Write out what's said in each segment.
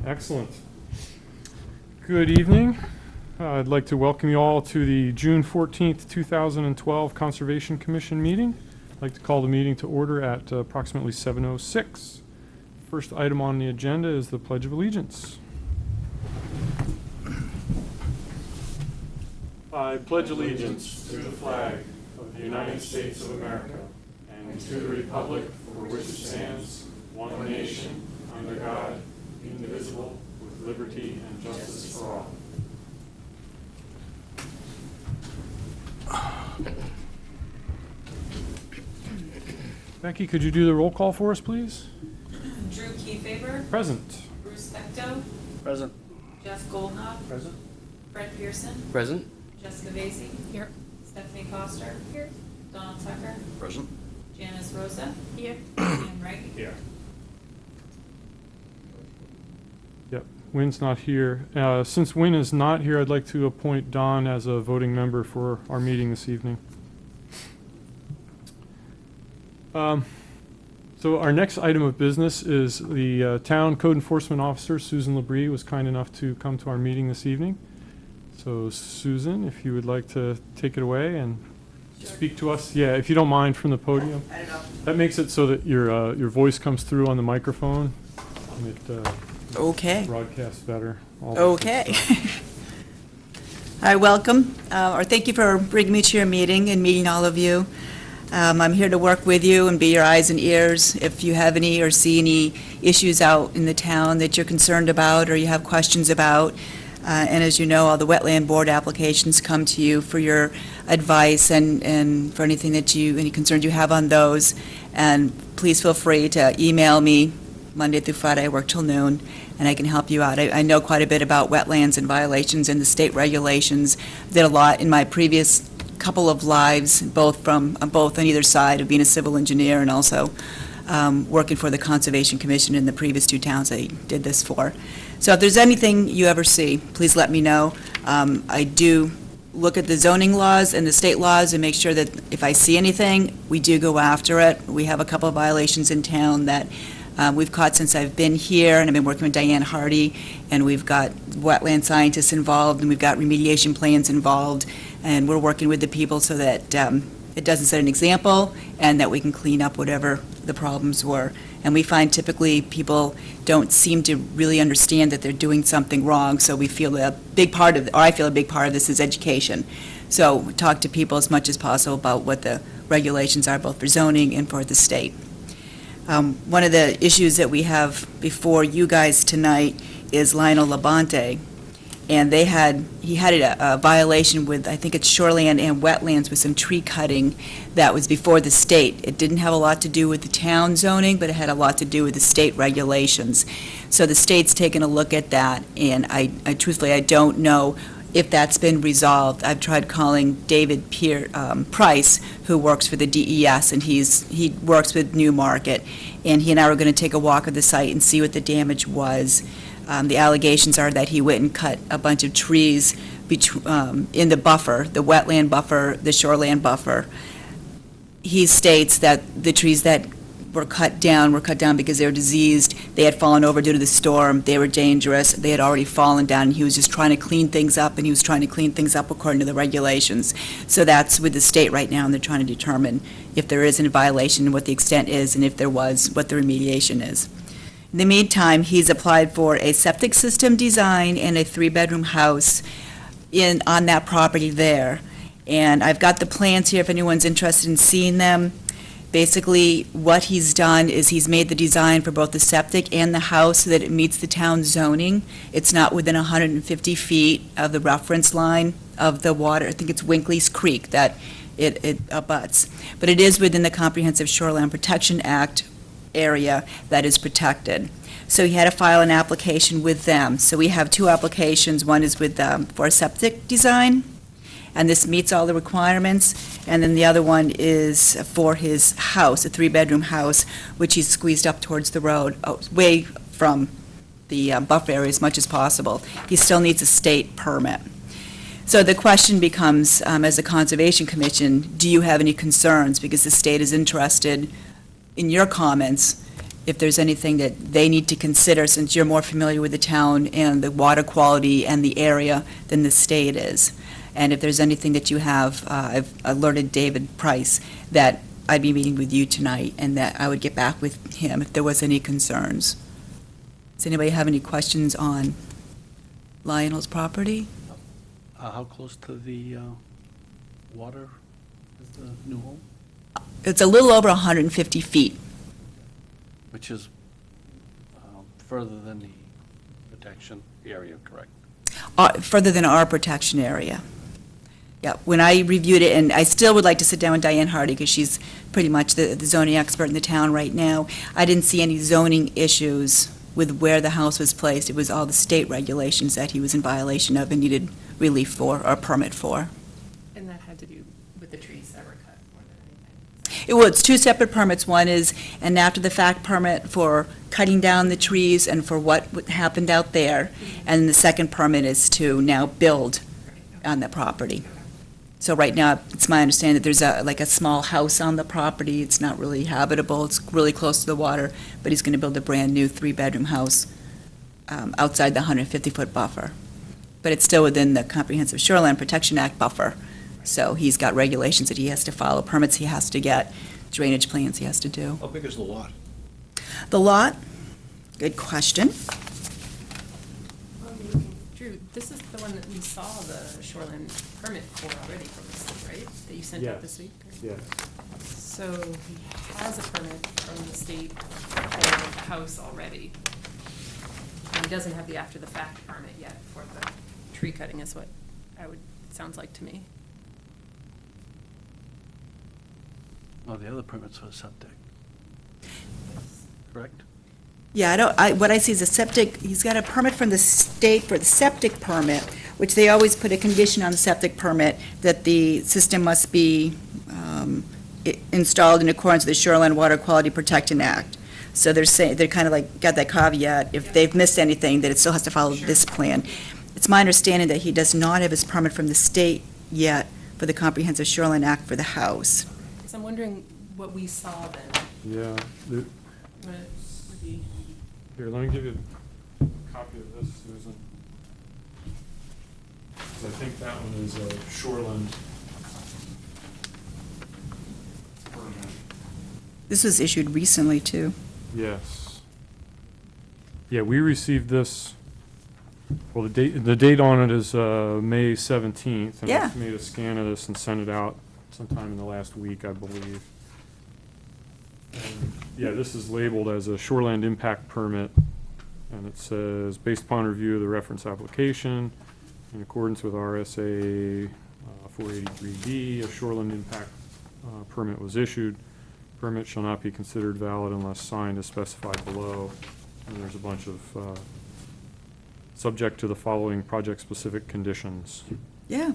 Excellent. Good evening. I'd like to welcome you all to the June 14th, 2012 Conservation Commission meeting. I'd like to call the meeting to order at approximately 7:06. First item on the agenda is the Pledge of Allegiance. I pledge allegiance to the flag of the United States of America and to the republic for which it stands, one nation, under God, indivisible, with liberty and justice for all. Becky, could you do the roll call for us, please? Drew Kiefaber. Present. Bruce Specto. Present. Jeff Goldknob. Present. Fred Pearson. Present. Jessica Vasey. Here. Stephanie Foster. Here. Donald Tucker. Present. Janice Rosa. Here. And Wright. Here. Yep, Wynn's not here. Since Wynn is not here, I'd like to appoint Don as a voting member for our meeting this evening. So our next item of business is the Town Code Enforcement Officer, Susan Labrie, was kind enough to come to our meeting this evening. So Susan, if you would like to take it away and speak to us. Yeah, if you don't mind, from the podium. I don't know. That makes it so that your voice comes through on the microphone. And it Okay. broadcasts better. All Okay. Hi, welcome, or thank you for bringing me to your meeting and meeting all of you. I'm here to work with you and be your eyes and ears if you have any or see any issues out in the town that you're concerned about or you have questions about. And as you know, all the wetland board applications come to you for your advice and for anything that any concerns you have on those. And please feel free to email me Monday through Friday. I work till noon, and I can help you out. I know quite a bit about wetlands and violations and the state regulations. Did a lot in my previous couple of lives, both on either side of being a civil engineer and also working for the Conservation Commission in the previous two towns I did this for. So if there's anything you ever see, please let me know. I do look at the zoning laws and the state laws and make sure that if I see anything, we do go after it. We have a couple of violations in town that we've caught since I've been here, and I've been working with Diane Hardy, and we've got wetland scientists involved, and we've got remediation plans involved, and we're working with the people so that it doesn't set an example and that we can clean up whatever the problems were. And we find typically people don't seem to really understand that they're doing something wrong, so we feel a big part of, or I feel a big part of this is education. So talk to people as much as possible about what the regulations are, both for zoning and for the state. One of the issues that we have before you guys tonight is Lionel Labonte, and he had a violation with, I think it's shoreland and wetlands, with some tree cutting that was before the state. It didn't have a lot to do with the town zoning, but it had a lot to do with the state regulations. So the state's taken a look at that, and I truthfully, I don't know if that's been resolved. I've tried calling David Price, who works for the DES, and he works with Newmarket, and he and I were going to take a walk of the site and see what the damage was. The allegations are that he went and cut a bunch of trees in the buffer, the wetland buffer, the shoreland buffer. He states that the trees that were cut down because they were diseased. They had fallen over due to the storm. They were dangerous. They had already fallen down. He was just trying to clean things up, and he was trying to clean things up according to the regulations. So that's with the state right now, and they're trying to determine if there is a violation, what the extent is, and if there was, what the remediation is. In the meantime, he's applied for a septic system design and a 3-bedroom house on that property there. And I've got the plans here if anyone's interested in seeing them. Basically, what he's done is he's made the design for both the septic and the house so that it meets the town zoning. It's not within 150 feet of the reference line of the water. I think it's Winkley's Creek that it abuts. But it is within the Comprehensive Shoreline Protection Act area that is protected. So he had to file an application with them. So we have two applications. One is with for a septic design, and this meets all the requirements. And then the other one is for his house, a 3-bedroom house, which he's squeezed up towards the road, away from the buffer area as much as possible. He still needs a state permit. So the question becomes, as a Conservation Commission, do you have any concerns? Because the state is interested in your comments if there's anything that they need to consider, since you're more familiar with the town and the water quality and the area than the state is. And if there's anything that you have, I've alerted David Price that I'd be meeting with you tonight and that I would get back with him if there was any concerns. Does anybody have any questions on Lionel's property? How close to the water is the new home? It's a little over 150 feet. Which is further than the protection area, correct? Further than our protection area. Yeah, when I reviewed it, and I still would like to sit down with Diane Hardy, because she's pretty much the zoning expert in the town right now, I didn't see any zoning issues with where the house was placed. It was all the state regulations that he was in violation of and needed relief for, or a permit for. And that had to do with the trees that were cut more than anything. Well, it's two separate permits. One is an after-the-fact permit for cutting down the trees and for what happened out there, and the second permit is to now build on the property. So right now, it's my understanding that there's like a small house on the property. It's not really habitable. It's really close to the water, but he's going to build a brand-new three-bedroom house outside the 150-foot buffer. But it's still within the Comprehensive Shoreline Protection Act buffer. So he's got regulations that he has to follow, permits he has to get, drainage plans he has to do. How big is the lot? The lot, good question. Drew, this is the one that we saw the shoreline permit for already from the state, right? That you sent out this week? Yes. So he has a permit from the state for the house already. And he doesn't have the after-the-fact permit yet for the tree cutting is what it sounds like to me. Oh, the other permit's for septic, correct? Yeah, what I see is a septic, he's got a permit from the state for the septic permit, which they always put a condition on the septic permit that the system must be installed in accordance with the Shoreline Water Quality Protection Act. So they're saying, they're kind of like, got that caveat, if they've missed anything, that it still has to follow this plan. It's my understanding that he does not have his permit from the state yet for the Comprehensive Shoreline Act for the house. So I'm wondering what we saw then. Yeah. Would be- Here, let me give you a copy of this, Susan. 'Cause I think that one is a shoreland permit. This was issued recently, too. Yes. Yeah, we received this, well, the date on it is May 17th. And Yeah. I made a scan of this and sent it out sometime in the last week, I believe. And, yeah, this is labeled as a shoreland impact permit, and it says, based upon review of the reference application, in accordance with RSA 483D, a shoreland impact permit was issued. Permit shall not be considered valid unless signed as specified below. And there's a bunch of subject to the following project-specific conditions. Yeah.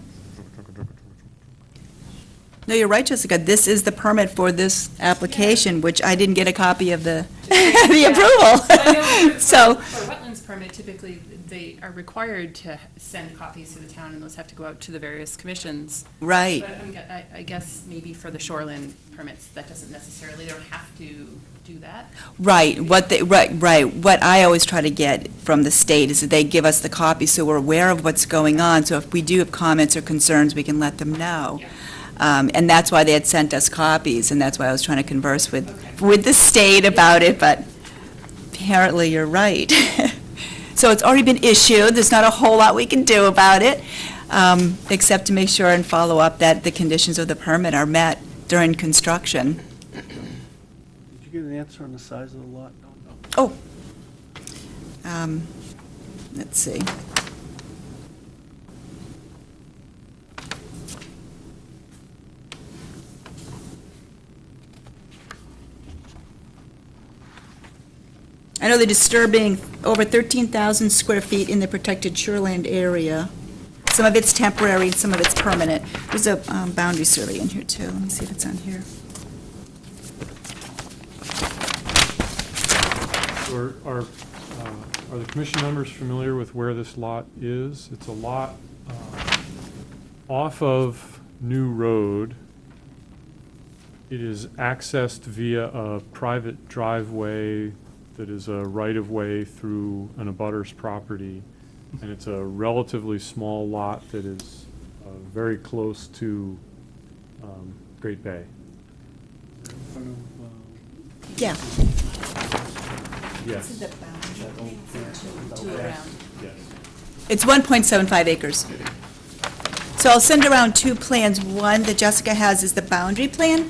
No, you're right, Jessica. This is the permit for this application, which I didn't get a copy of the, the I know approval. So, for wetlands permit, typically, they are required to send copies to the town, and those have to go out to the various commissions. right. But I guess maybe for the shoreline permits, that doesn't necessarily, they don't have to do that. Right, right. What I always try to get from the state is that they give us the copy so we're aware of what's going on. So if we do have comments or concerns, we can let them know. Yeah. And that's why they had sent us copies, and that's why I was trying to converse with the state about it, but apparently you're right. So it's already been issued, there's not a whole lot we can do about it, except to make sure and follow up that the conditions of the permit are met during construction. Did you get an answer on the size of the lot? No. Oh, let's see. I know they're disturbing over 13,000 square feet in the protected shoreland area. Some of it's temporary, and some of it's permanent. There's a boundary survey in here, too. Let me see if it's on here. Are the commission members familiar with where this lot is? It's a lot off of New Road. It is accessed via a private driveway that is a right-of-way through an abutter's property. And it's a relatively small lot that is very close to Great Bay. In front of, Yeah. Yes. This is the boundary yeah. to around. Yes. It's 1.75 acres. So I'll send around two plans. One that Jessica has is the boundary plan,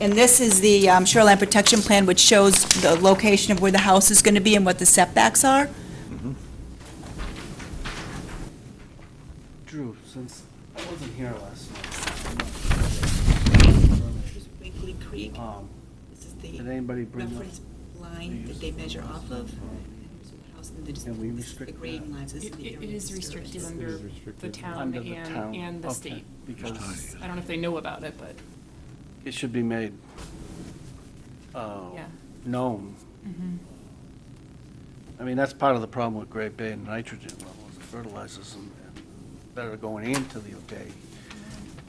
and this is the shoreline protection plan, which shows the location of where the house is going to be and what the setbacks are. Drew, since I wasn't here last night, Wiggly Creek. This is did anybody bring up? reference line that they measure off of. Can we restrict The grading lines. This is the It area is of restricted disturbance. under It is restricted. the town Under the town. and the Okay, state. Because I don't know if they know about it, but, it should be made yeah. known. Mhm. I mean, that's part of the problem with Great Bay and nitrogen levels, the fertilizers and that are going into the bay.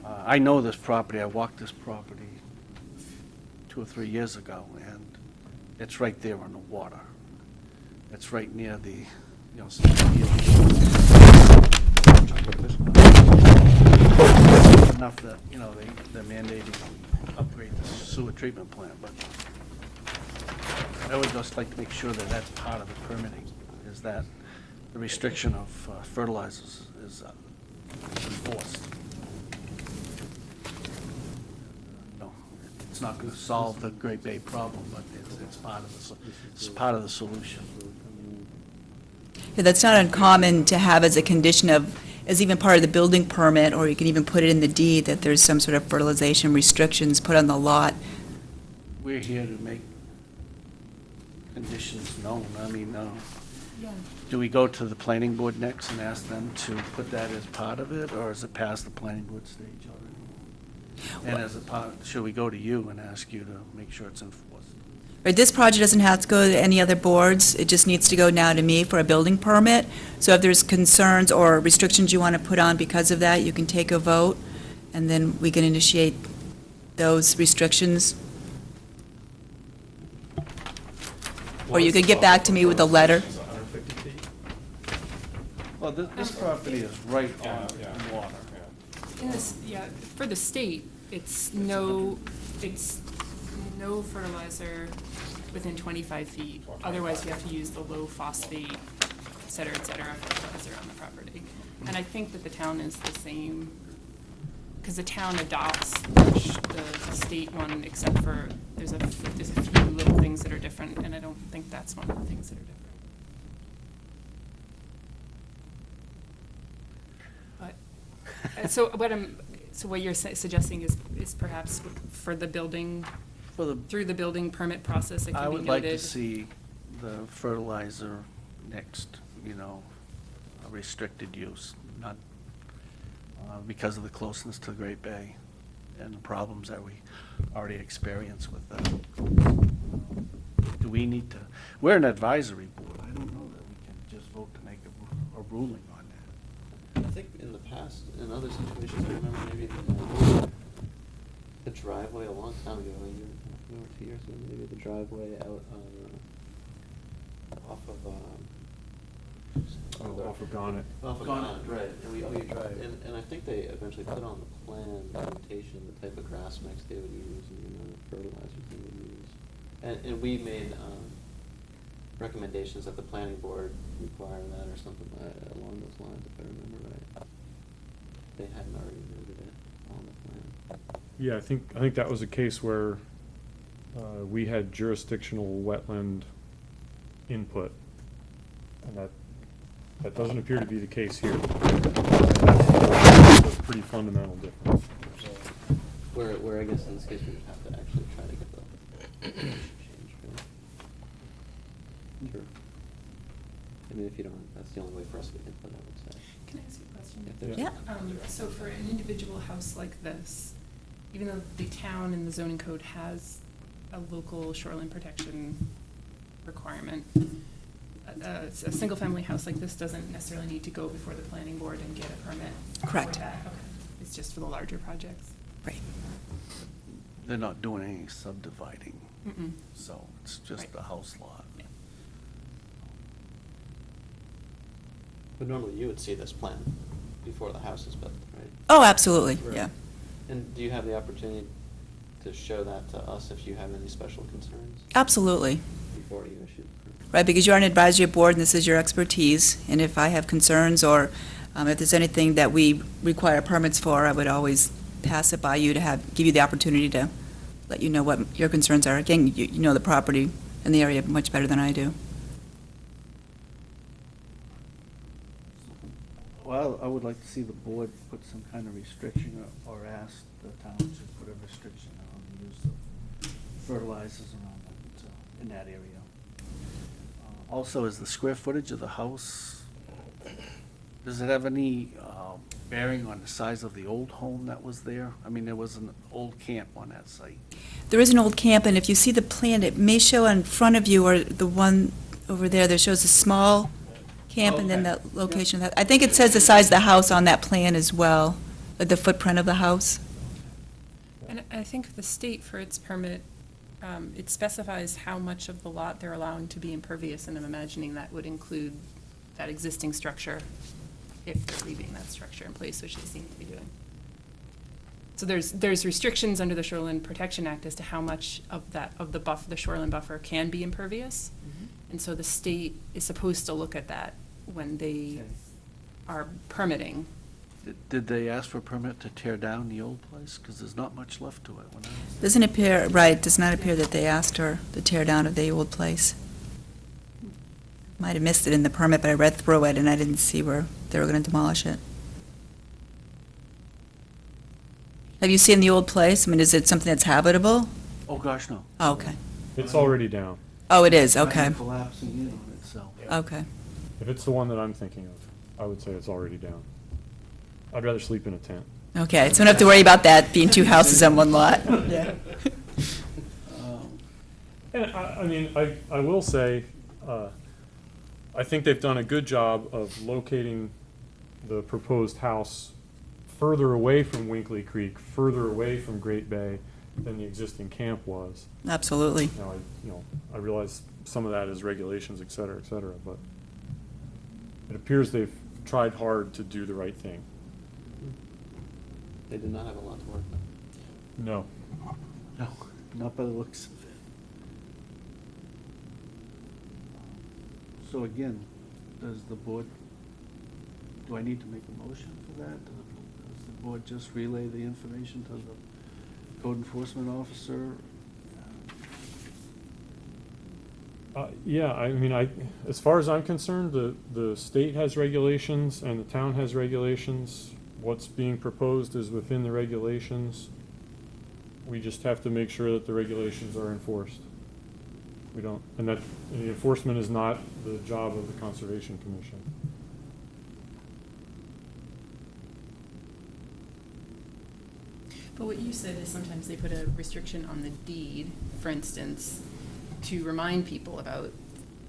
I know this property, I walked this property 2 or 3 years ago, and it's right there on the water. It's right near the, enough that, they're mandating to upgrade the sewer treatment plant, but I would just like to make sure that that's part of the permitting, is that the restriction of fertilizers is enforced. No, it's not going to solve the Great Bay problem, but it's part of the solution. Yeah, that's not uncommon to have as a condition of, as even part of the building permit, or you can even put it in the deed, that there's some sort of fertilization restrictions put on the lot. We're here to make conditions known. I mean, Yeah. do we go to the planning board next and ask them to put that as part of it, or is it past the planning board stage already? And as a part, should we go to you and ask you to make sure it's enforced? Right, this project doesn't have to go to any other boards, it just needs to go now to me for a building permit. So if there's concerns or restrictions you want to put on because of that, you can take a vote, and then we can initiate those restrictions. Or you could get back to me with a letter. Well, this property is right on the water. In this, yeah, for the state, it's no fertilizer within 25 feet. Otherwise, you have to use the low phosphate, et cetera, fertilizer on the property. And I think that the town is the same, because the town adopts the state one, except for there's a few little things that are different, and I don't think that's one of the things that are different. But, so what you're suggesting is perhaps for the building, through the building permit process, it I can be would like to noted. see the fertilizer next, a restricted use, not because of the closeness to the Great Bay and the problems that we already experience with that. Do we need to, we're an advisory board. I don't know that we can just vote to make a ruling on that. I think in the past, in other situations, I remember maybe the driveway a long time ago, a year or 2 years ago, maybe the driveway out off of Off of Gonnet. off of Gone. Gone, right? And we Drive. and I think they eventually put on the plan notation the type of grass mix they would use and the amount of fertilizers they would use. And we made recommendations that the planning board require that or something along those lines, if I remember right. They hadn't already noted it on the plan. Yeah, I think that was a case where we had jurisdictional wetland input, and that doesn't appear to be the case here. That's a pretty fundamental difference. Where I guess in this case we would have to actually try to get the change, right? Sure. I mean, if you don't, that's the only way for us to get input, I would say. Can I ask you a question? If there's- Yeah. So for an individual house like this, even though the town and the zoning code has a local shoreline protection requirement, a single-family house like this doesn't necessarily need to go before the planning board and get a permit? Correct. For that? Okay. It's just for the larger projects? Right. They're not doing any subdividing, Mm-mm. so it's just Right. a house lot. Yeah. But normally you would see this plan before the house is built, right? Oh, absolutely, Right. yeah. And do you have the opportunity to show that to us if you have any special concerns Absolutely. before you issue? Right, because you're on an advisory board and this is your expertise, and if I have concerns or if there's anything that we require permits for, I would always pass it by you to give you the opportunity to let you know what your concerns are. Again, you know the property and the area much better than I do. Well, I would like to see the board put some kind of restriction or ask the town to put a restriction on the use of fertilizers around that, in that area. Also, is the square footage of the house, does it have any bearing on the size of the old home that was there? I mean, there was an old camp on that site. There is an old camp, and if you see the plan, it may show in front of you, or the one over there that shows a small camp, and then Okay. the location of that. I think it says the size of the house on that plan as well, the footprint of the house. And I think the state, for its permit, it specifies how much of the lot they're allowing to be impervious, and I'm imagining that would include that existing structure if they're leaving that structure in place, which they seem to be doing. So there's restrictions under the Shoreline Protection Act as to how much of the shoreline buffer can be impervious. And so the state is supposed to look at that when they Okay. are permitting. Did they ask for a permit to tear down the old place? Because there's not much left to it. When I was there. Doesn't appear, right, does not appear that they asked her the tear down of the old place. Might have missed it in the permit, but I read through it and I didn't see where they were going to demolish it. Have you seen the old place? I mean, is it something that's habitable? Oh, gosh, no. Oh, okay. It's already down. Oh, it is, okay. Kind of collapsing in on itself. Okay. If it's the one that I'm thinking of, I would say it's already down. I'd rather sleep in a tent. Okay, so we don't have to worry about that being two houses on one lot. Yeah. And I mean, I will say, I think they've done a good job of locating the proposed house further away from Winkley Creek, further away from Great Bay than the existing camp was. Absolutely. Now, I realize some of that is regulations, et cetera, but it appears they've tried hard to do the right thing. They did not have a lot to work with. No. No, not by the looks of it. So again, does the board, do I need to make a motion for that? Does the board just relay the information to the code enforcement officer? Yeah, I mean, as far as I'm concerned, the state has regulations and the town has regulations. What's being proposed is within the regulations. We just have to make sure that the regulations are enforced. And the enforcement is not the job of the Conservation Commission. But what you said is sometimes they put a restriction on the deed, for instance, to remind people about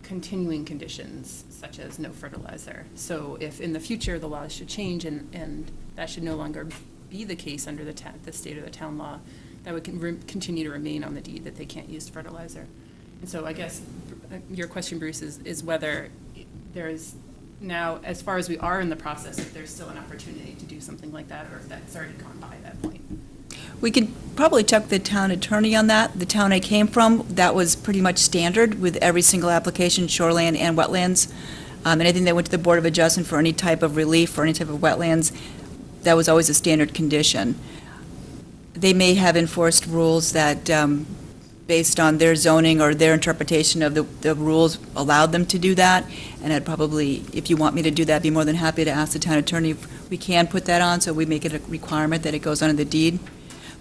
continuing conditions such as no fertilizer. So if in the future the laws should change and that should no longer be the case under the state or the town law, that would continue to remain on the deed that they can't use fertilizer. And so I guess your question, Bruce, is whether there is now, as far as we are in the process, if there's still an opportunity to do something like that, or if that's already gone by that point. We could probably check the town attorney on that. The town I came from, that was pretty much standard with every single application, shoreland and wetlands. Anything that went to the Board of Adjustment for any type of relief or any type of wetlands, that was always a standard condition. They may have enforced rules that, based on their zoning or their interpretation of the rules, allowed them to do that. And I'd probably, if you want me to do that, be more than happy to ask the town attorney if we can put that on, so we make it a requirement that it goes on the deed.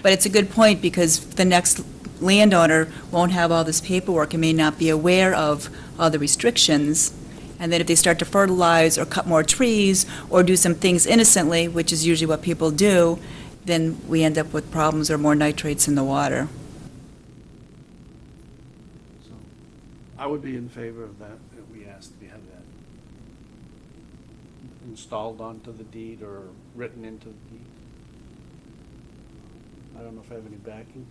But it's a good point, because the next landowner won't have all this paperwork and may not be aware of all the restrictions. And then if they start to fertilize or cut more trees or do some things innocently, which is usually what people do, then we end up with problems or more nitrates in the water. So I would be in favor of that, if we asked to have that installed onto the deed or written into the deed. I don't know if I have any backing,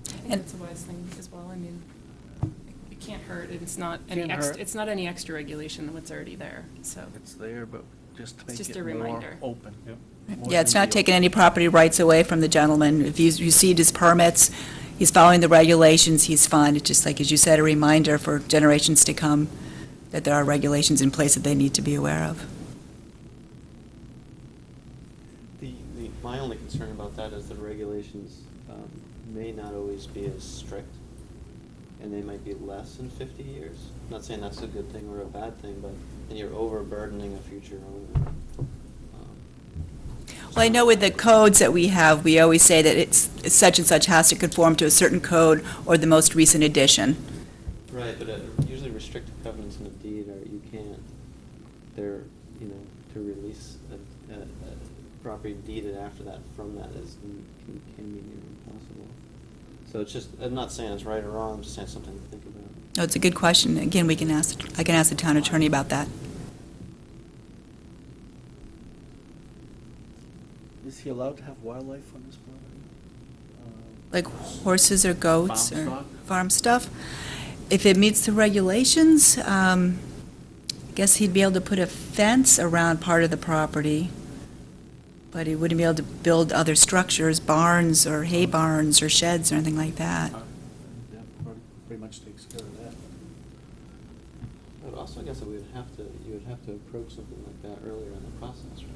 I think And- that's a wise thing as well. I mean, it can't hurt. It's not Can't hurt. it's not any extra regulation than what's already there, so. It's there, but just to It's make just it a more reminder. open. More Yeah, it's not easy taking open. any property rights away from the gentleman. If he's received his permits, he's following the regulations, he's fine. It's just like, as you said, a reminder for generations to come that there are regulations in place that they need to be aware of. My only concern about that is the regulations may not always be as strict, and they might be less in 50 years. I'm not saying that's a good thing or a bad thing, but then you're overburdening a future owner. Well, I know with the codes that we have, we always say that it's such and such has to conform to a certain code or the most recent edition. Right, but usually restrictive covenants in a deed are, you can't, they're, you know, to release a property deeded after that from that can be near impossible. So it's just, I'm not saying it's right or wrong, I'm just saying something to think about. No, it's a good question. Again, I can ask the town attorney about that. Is he allowed to have wildlife on his property? Like horses or goats Farm or stock? farm stuff. If it meets the regulations, I guess he'd be able to put a fence around part of the property, but he wouldn't be able to build other structures, barns or hay barns or sheds or anything like that. Yeah, pretty much takes care of that. But also, I guess that you would have to approach something like that earlier in the process, right?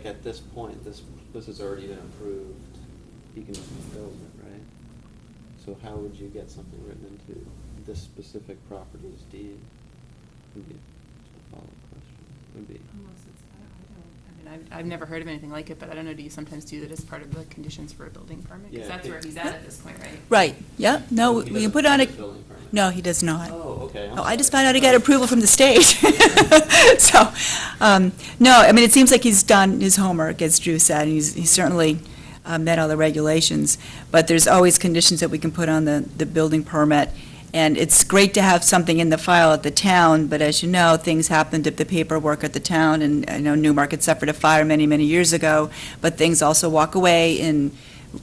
At this point, this has already been approved, he can build it, right? So how would you get something written into this specific property's deed? Would be a follow-up question, would be. I mean, I've never heard of anything like it, but I don't know, do you sometimes do that as part of the conditions for a building permit? Yeah, Because that's where he's at this point, right? Right, yeah, no, He we can doesn't put on have a, a building permit. no, he does not. Oh, okay. I'm Oh, I just sorry. found out he got approval from the state. So, no, I mean, it seems like he's done his homework, as Drew said, and he's certainly met all the regulations, but there's always conditions that we can put on the building permit, and it's great to have something in the file at the town, but as you know, things happened at the paperwork at the town, and I know Newmarket suffered a fire many, many years ago, but things also walk away, and,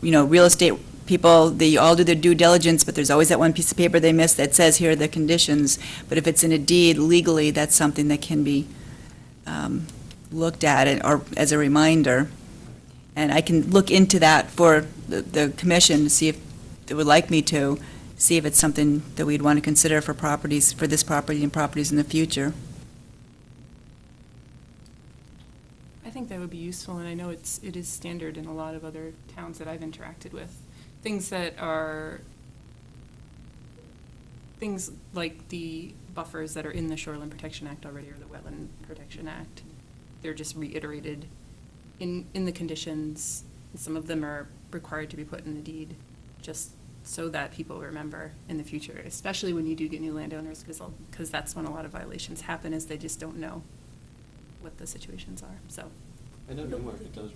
you know, real estate people, they all do their due diligence, but there's always that one piece of paper they miss that says, here are the conditions. But if it's in a deed legally, that's something that can be looked at or as a reminder. And I can look into that for the commission to see if they would like me to, see if it's something that we'd want to consider for properties, for this property and properties in the future. I think that would be useful, and I know it is standard in a lot of other towns that I've interacted with. Things that are, things like the buffers that are in the Shoreline Protection Act already, or the Wetland Protection Act, they're just reiterated in the conditions. Some of them are required to be put in the deed, just so that people remember in the future, especially when you do get new landowners, because that's when a lot of violations happen, is they just don't know what the situations are, so. I know Newmarket does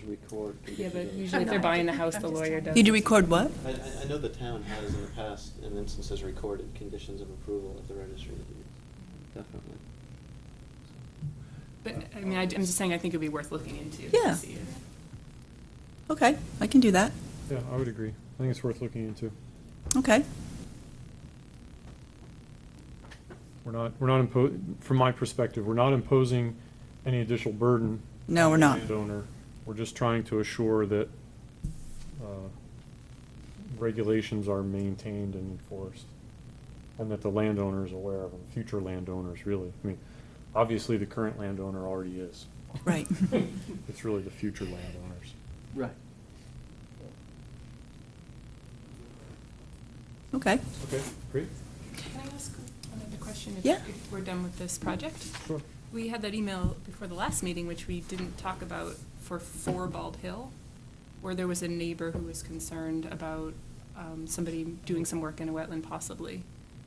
record. Yeah, but conditions of- usually if they're buying the house, the lawyer does. You do record what? I know the town has in the past, in instances, recorded conditions of approval at the registry of deeds, definitely. But, I mean, I'm just saying, I think it'd be worth looking into. to Yeah. see if- Okay, I can do that. Yeah, I would agree. I think it's worth looking into. Okay. We're not from my perspective, we're not imposing any additional burden. No, on we're the not. landowner. We're just trying to assure that regulations are maintained and enforced, and that the landowner is aware of them, future landowners, really. I mean, obviously, the current landowner already is. Right. It's really the future landowners. Right. Okay. Okay, great. Can I ask another question? Yeah. If we're done with this project? Sure. We had that email before the last meeting, which we didn't talk about, for 4 Bald Hill, where there was a neighbor who was concerned about somebody doing some work in a wetland possibly.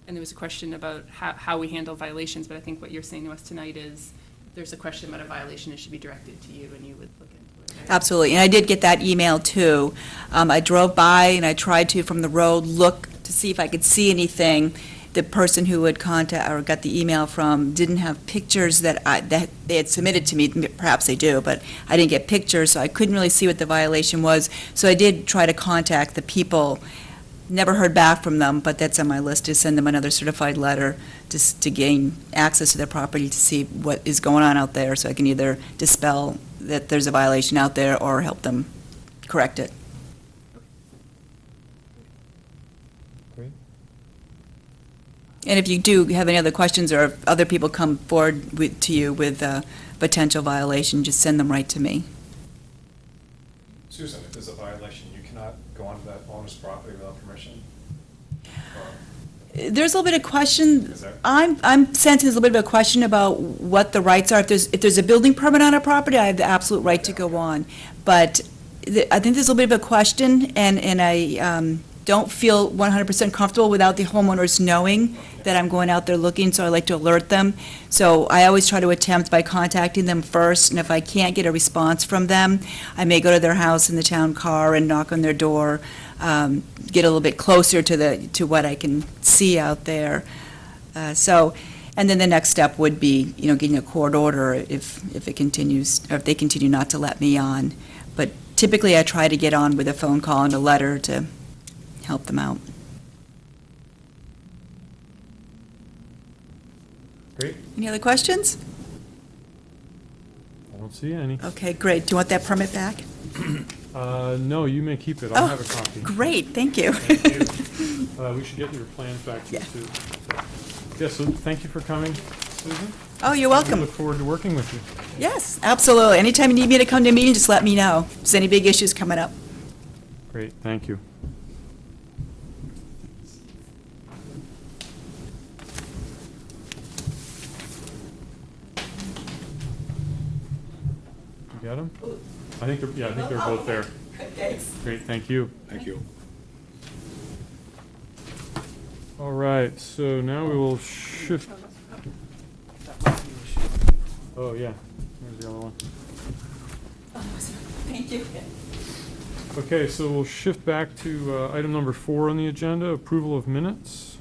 And there was a question about how we handle violations, but I think what you're saying to us tonight is, if there's a question about a violation, it should be directed to you, and you would look into it, right? Absolutely, and I did get that email too. I drove by and I tried to, from the road, look to see if I could see anything, the person who had contact, or got the email from, didn't have pictures that they had submitted to me. Perhaps they do, but I didn't get pictures, so I couldn't really see what the violation was. So I did try to contact the people. Never heard back from them, but that's on my list, to send them another certified letter to gain access to their property to see what is going on out there, so I can either dispel that there's a violation out there or help them correct it. Great. And if you do have any other questions, or if other people come forward to you with a potential violation, just send them right to me. Susan, if there's a violation, you cannot go onto that owner's property without permission? There's a little bit of question, Is there? I'm sensing there's a little bit of a question about what the rights are. If there's a building permit on a property, I have the absolute right to go on. But I think there's a little bit of a question, and I don't feel 100% comfortable without the homeowners knowing that I'm going out there looking, so I like to alert them. So I always try to attempt by contacting them first, and if I can't get a response from them, I may go to their house in the town car and knock on their door, get a little bit closer to what I can see out there. And then the next step would be, getting a court order if it continues, or if they continue not to let me on. But typically, I try to get on with a phone call and a letter to help them out. Great. Any other questions? I don't see any. Okay, great. Do you want that permit back? No, you may keep it. I'll Oh, have a copy. Great, thank you. Thank you. We should get your plans back to you, Yeah. too. So thank you for coming, Susan. Oh, you're We welcome. look forward to working with you. Yes, absolutely. Anytime you need me to come to a meeting, just let me know. If there's any big issues coming up. Great, thank you. You got them? I think they're both there. Thanks. Great, thank you. Thank you. All right, so now we will shift. Oh, yeah, there's the other one. Thank you. Okay, so we'll shift back to item number 4 on the agenda, approval of minutes,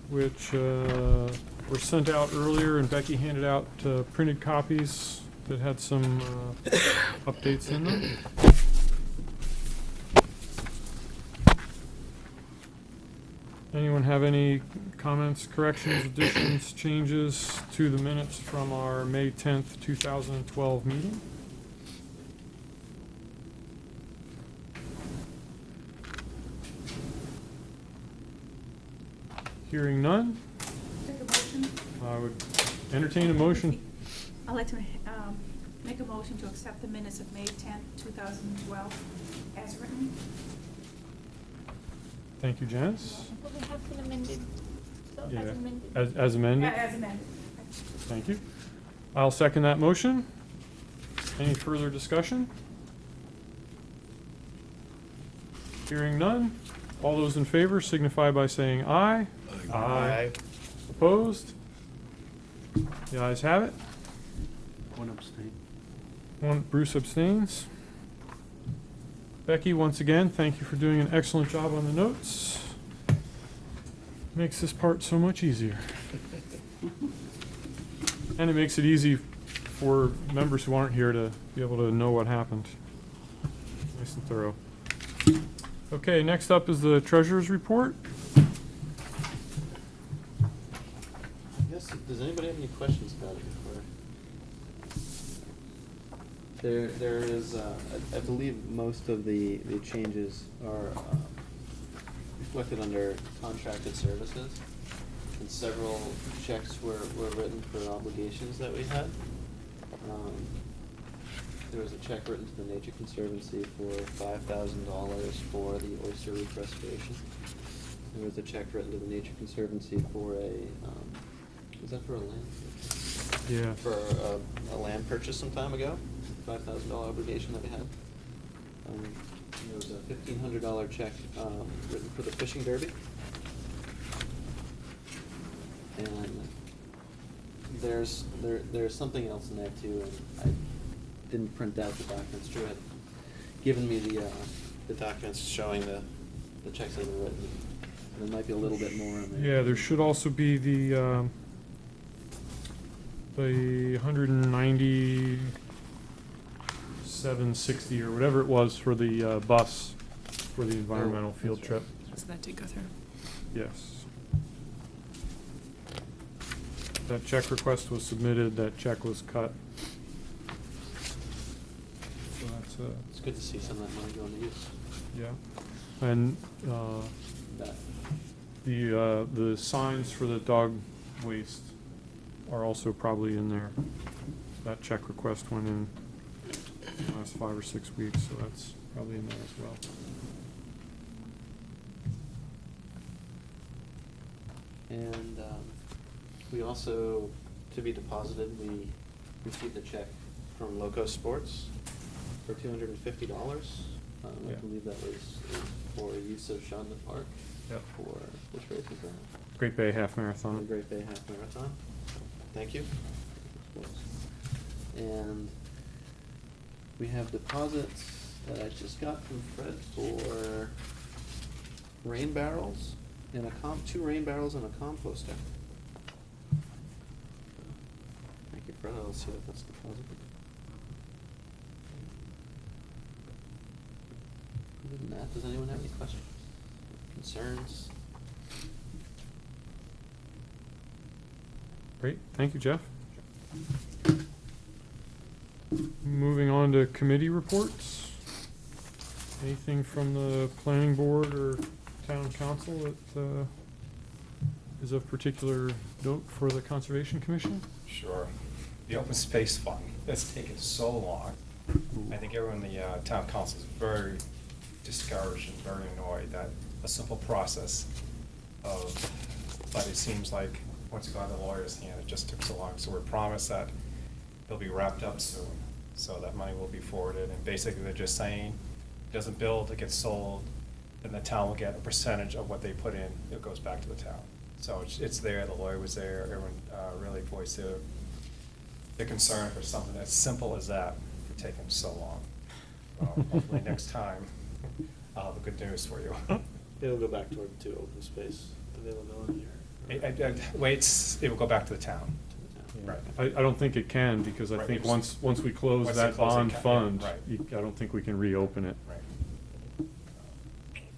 which were sent out earlier, and Becky handed out printed copies that had some updates in them. Anyone have any comments, corrections, additions, changes to the minutes from our May 10th, 2012 meeting? Hearing none, Take a motion. I would entertain a motion. I'd like to make a motion to accept the minutes of May 10th, 2012 as written. Thank you, Janice. Well, we have been amended, so Yeah, as amended. as amended. As amended. Thank you. I'll second that motion. Any further discussion? Hearing none. All those in favor signify by saying aye. Aye. Opposed? The ayes have it. One abstain. Bruce abstains. Becky, once again, thank you for doing an excellent job on the notes. Makes this part so much easier. And it makes it easy for members who aren't here to be able to know what happened. Nice and thorough. Okay, next up is the treasurer's report. Yes, does anybody have any questions about it before? There is, I believe most of the changes are reflected under contracted services. And several checks were written for obligations that we had. There was a check written to the Nature Conservancy for $5,000 for the oyster reef restoration. There was a check written to the Nature Conservancy for was that for a land? Yeah. For a land purchase some time ago, $5,000 obligation that we had. There was a $1,500 check written for the fishing derby. And there's something else in there too, and I didn't print out the documents. Drew had given me the documents showing the checks that were written. There might be a little bit more in there. Yeah, there should also be the 197.60 or whatever it was for the bus for the environmental field that's trip. So that did go through. Yes. That check request was submitted, that check was cut. So that's, It's good to see some of that money going to use. yeah. And That, the signs for the dog waste are also probably in there. That check request went in the last 5 or 6 weeks, so that's probably in there as well. and we also, to be deposited, we received a check from Loco Sports for $250. I Yeah. believe that was for use of Shonda Park. Yep. For which race was that? Great Bay Half The Marathon. Great Bay Half Marathon. Thank you. And we have deposits that I just got from Fred for rain barrels and a 2 rain barrels and a composter. Thank you, Fred. I'll see if that's deposited. Other than that, does anyone have any questions, concerns? Great, thank you, Jeff. Moving on to committee reports. Anything from the planning board or town council that is of particular note for the Conservation Commission? Sure. The open space fund, it's taken so long. I think everyone in the town council is very discouraged and very annoyed that a simple process but it seems like once it got in the lawyer's hand, it just took so long. So we're promised that it'll be wrapped up soon, so that money will be forwarded. And basically, they're just saying, it doesn't build, it gets sold, then the town will get a percentage of what they put in, it goes back to the town. So it's there, the lawyer was there, everyone really voiced their concern for something as simple as that for taking so long. So hopefully next time, I'll have a good news for you. It'll go back toward to open space availability or? It will go back to the town. To the town. Right. I don't think it can, because I Right, think it's- once we close once that they close it, bond yeah, fund, right. I don't think we can reopen it. Right.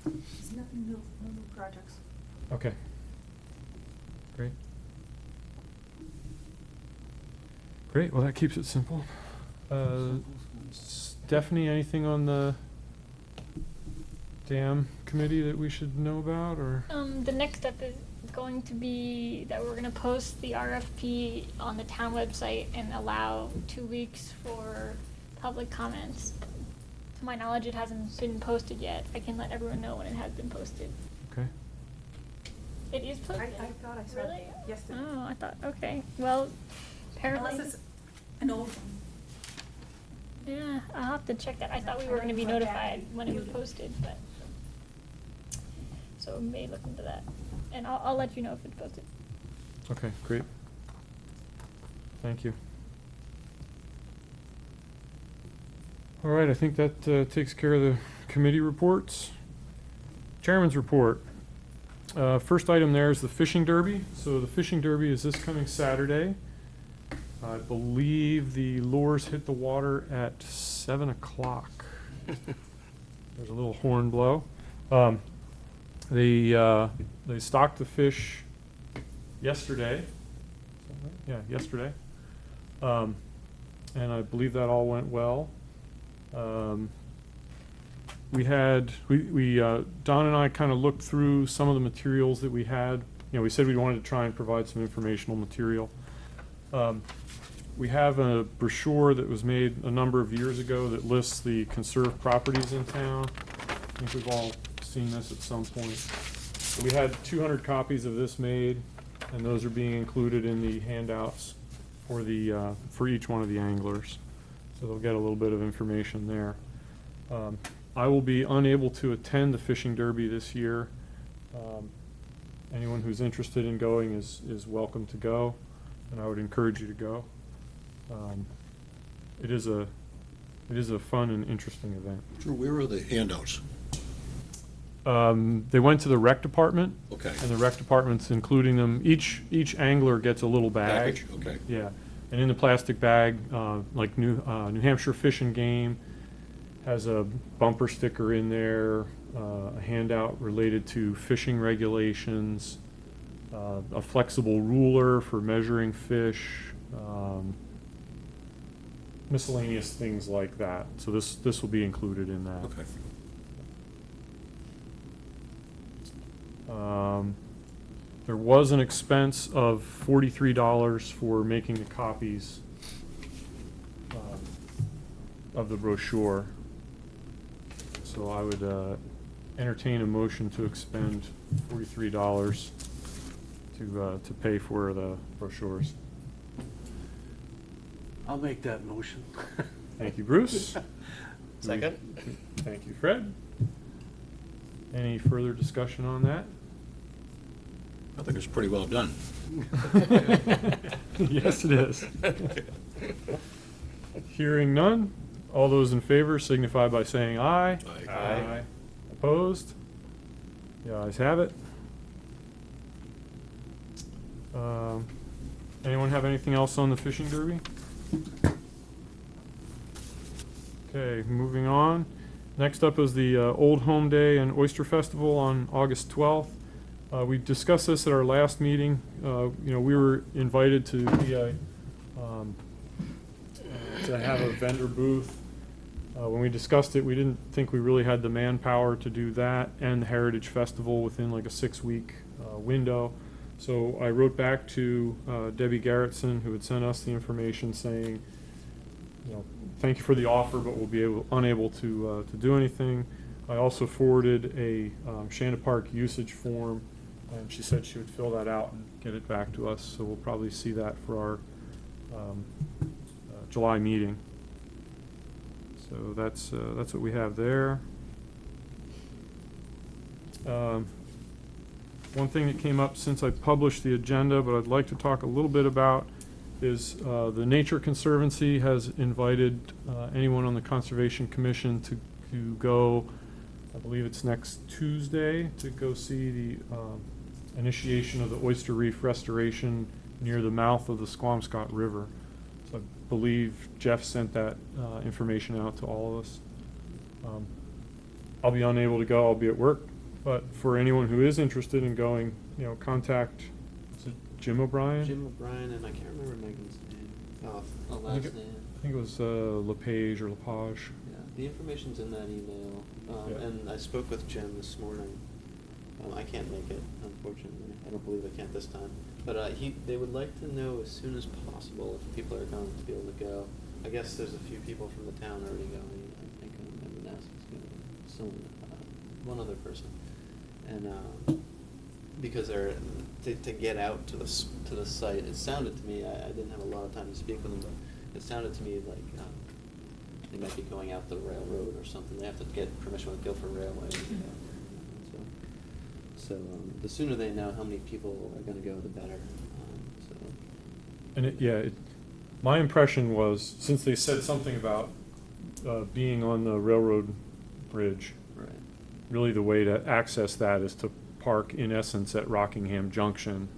There's nothing new, no new projects. Okay. Great. Great, well, that keeps it simple. Stephanie, anything on the dam committee that we should know about, or? The next step is going to be that we're gonna post the RFP on the town website and allow 2 weeks for public comments. To my knowledge, it hasn't been posted yet. I can let everyone know when it has been posted. Okay. It is I posted? thought I saw Really? it yesterday. Oh, I thought, okay, well, apparently. Unless it's an old one. Yeah, I'll have to check that. I thought we I were know gonna be you went back notified and when it was viewed it. posted, but. So we may look into that. And I'll let you know if it's posted. Okay, great. Thank you. All right, I think that takes care of the committee reports. Chairman's report. First item there is the fishing derby. So the fishing derby is this coming Saturday. I believe the lures hit the water at 7 o'clock. There's a little horn blow. They stocked the fish yesterday. Is that right? Yeah, yesterday. And I believe that all went well. Don and I kind of looked through some of the materials that we had. You know, we said we wanted to try and provide some informational material. We have a brochure that was made a number of years ago that lists the conserved properties in town. I think we've all seen this at some point. So we had 200 copies of this made, and those are being included in the handouts for each one of the anglers. So they'll get a little bit of information there. I will be unable to attend the fishing derby this year. Anyone who's interested in going is welcome to go, and I would encourage you to go. It is a fun and interesting event. Drew, where are the handouts? They went to the rec department. Okay. And the rec department's including them. Each angler gets a little bag. Package, okay. Yeah, and in the plastic bag, like New Hampshire Fish and Game has a bumper sticker in there, a handout related to fishing regulations, a flexible ruler for measuring fish, miscellaneous things like that. So this will be included in that. Okay. There was an expense of $43 for making the copies of the brochure. So I would entertain a motion to expend $43 to pay for the brochures. I'll make that motion. Thank you, Bruce. Second? Thank you, Fred. Any further discussion on that? I think it's pretty well done. Yes, it is. Hearing none, all those in favor signify by saying aye. Aye. Aye. Opposed? The ayes have it. Anyone have anything else on the fishing derby? Okay, moving on. Next up is the Old Home Day and Oyster Festival on August 12th. We discussed this at our last meeting. We were invited to be to have a vendor booth. When we discussed it, we didn't think we really had the manpower to do that and the Heritage Festival within like a 6-week window. So I wrote back to Debbie Garrettson, who had sent us the information saying, thank you for the offer, but we'll be unable to do anything. I also forwarded a Shannon Park usage form, and she said she would fill that out and get it back to us. So we'll probably see that for our July meeting. So that's what we have there. One thing that came up since I published the agenda, but I'd like to talk a little bit about, is the Nature Conservancy has invited anyone on the Conservation Commission to go, I believe it's next Tuesday, to go see the initiation of the oyster reef restoration near the mouth of the Squamscott River. So I believe Jeff sent that information out to all of us. I'll be unable to go, I'll be at work, but for anyone who is interested in going, contact, is it Jim O'Brien? Jim O'Brien, and I can't remember Megan's name. Oh, I think last name. I think it was LePage or Lepage. Yeah, the information's in that email. Yeah. And I spoke with Jim this morning. I can't make it, unfortunately. I don't believe I can't this time. But they would like to know as soon as possible if people are going to be able to go. I guess there's a few people from the town already going. I think Vanessa's going. One other person. And because they're to get out to the site, it sounded to me, I didn't have a lot of time to speak with them, but it sounded to me like they might be going out the railroad or something. They have to get permission with Guilford Railway. So the sooner they know how many people are going to go, the better. And my impression was, since they said something about being on the railroad bridge, Right. really the way to access that is to park, in essence, at Rockingham Junction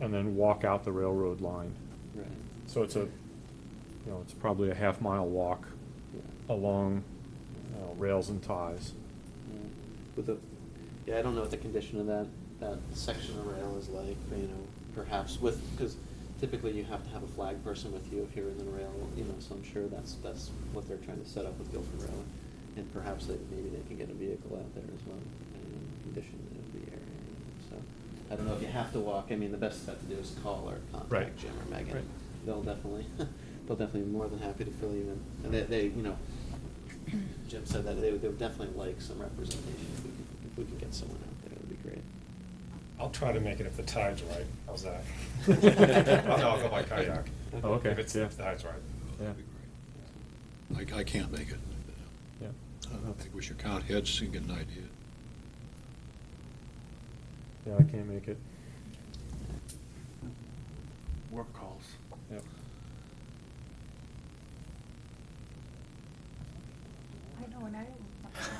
and then walk out the railroad line. Right. So it's it's probably a half-mile walk Yeah. along rails and ties. I don't know what the condition of that section of rail is like, perhaps because typically you have to have a flag person with you if you're in the rail, so I'm sure that's what they're trying to set up with Guilford Railway. And perhaps maybe they can get a vehicle out there as well, depending on the condition of the area. So I don't know if you have to walk. I mean, the best bet to do is call or contact Right. Jim or Megan. Right. They'll definitely be more than happy to fill you in. And they Jim said that they would definitely like some representation. If we can get someone out there, it would be great. I'll try to make it if the tide's right. How's that? I'll go by kayak. Oh, okay. If the tide's right. Yeah. That'd be great. I can't make it. Yeah. I think we should count heads and get an idea. Yeah, I can't make it. Work calls. Yep. I know, and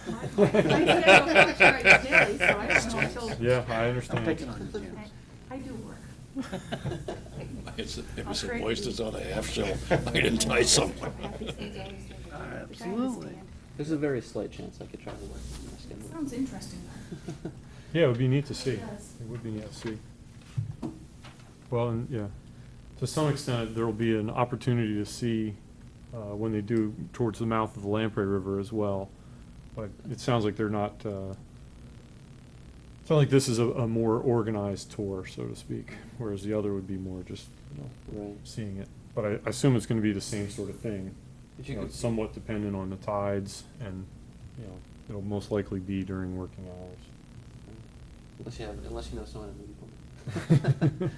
I think I go Hampshire every day, so I don't know until. Yeah, I I'm understand. picking on you, James. I do work. Maybe I'll some trade oysters you. out of Half-Shell might entice them. Absolutely. There's a very slight chance I could try to work on my schedule. Sounds interesting. Yeah, it would be neat to see. It does. It would be neat to see. Well, and yeah, to some extent, there will be an opportunity to see when they do towards the mouth of the Lamprey River as well. But it sounds like they're not, it sounds like this is a more organized tour, so to speak, whereas the other would be more just, Right. seeing it. But I assume it's gonna be the same sort of thing. But You know, could- it's somewhat dependent on the tides and, it'll most likely be during working hours. Unless you know someone at Newmarket.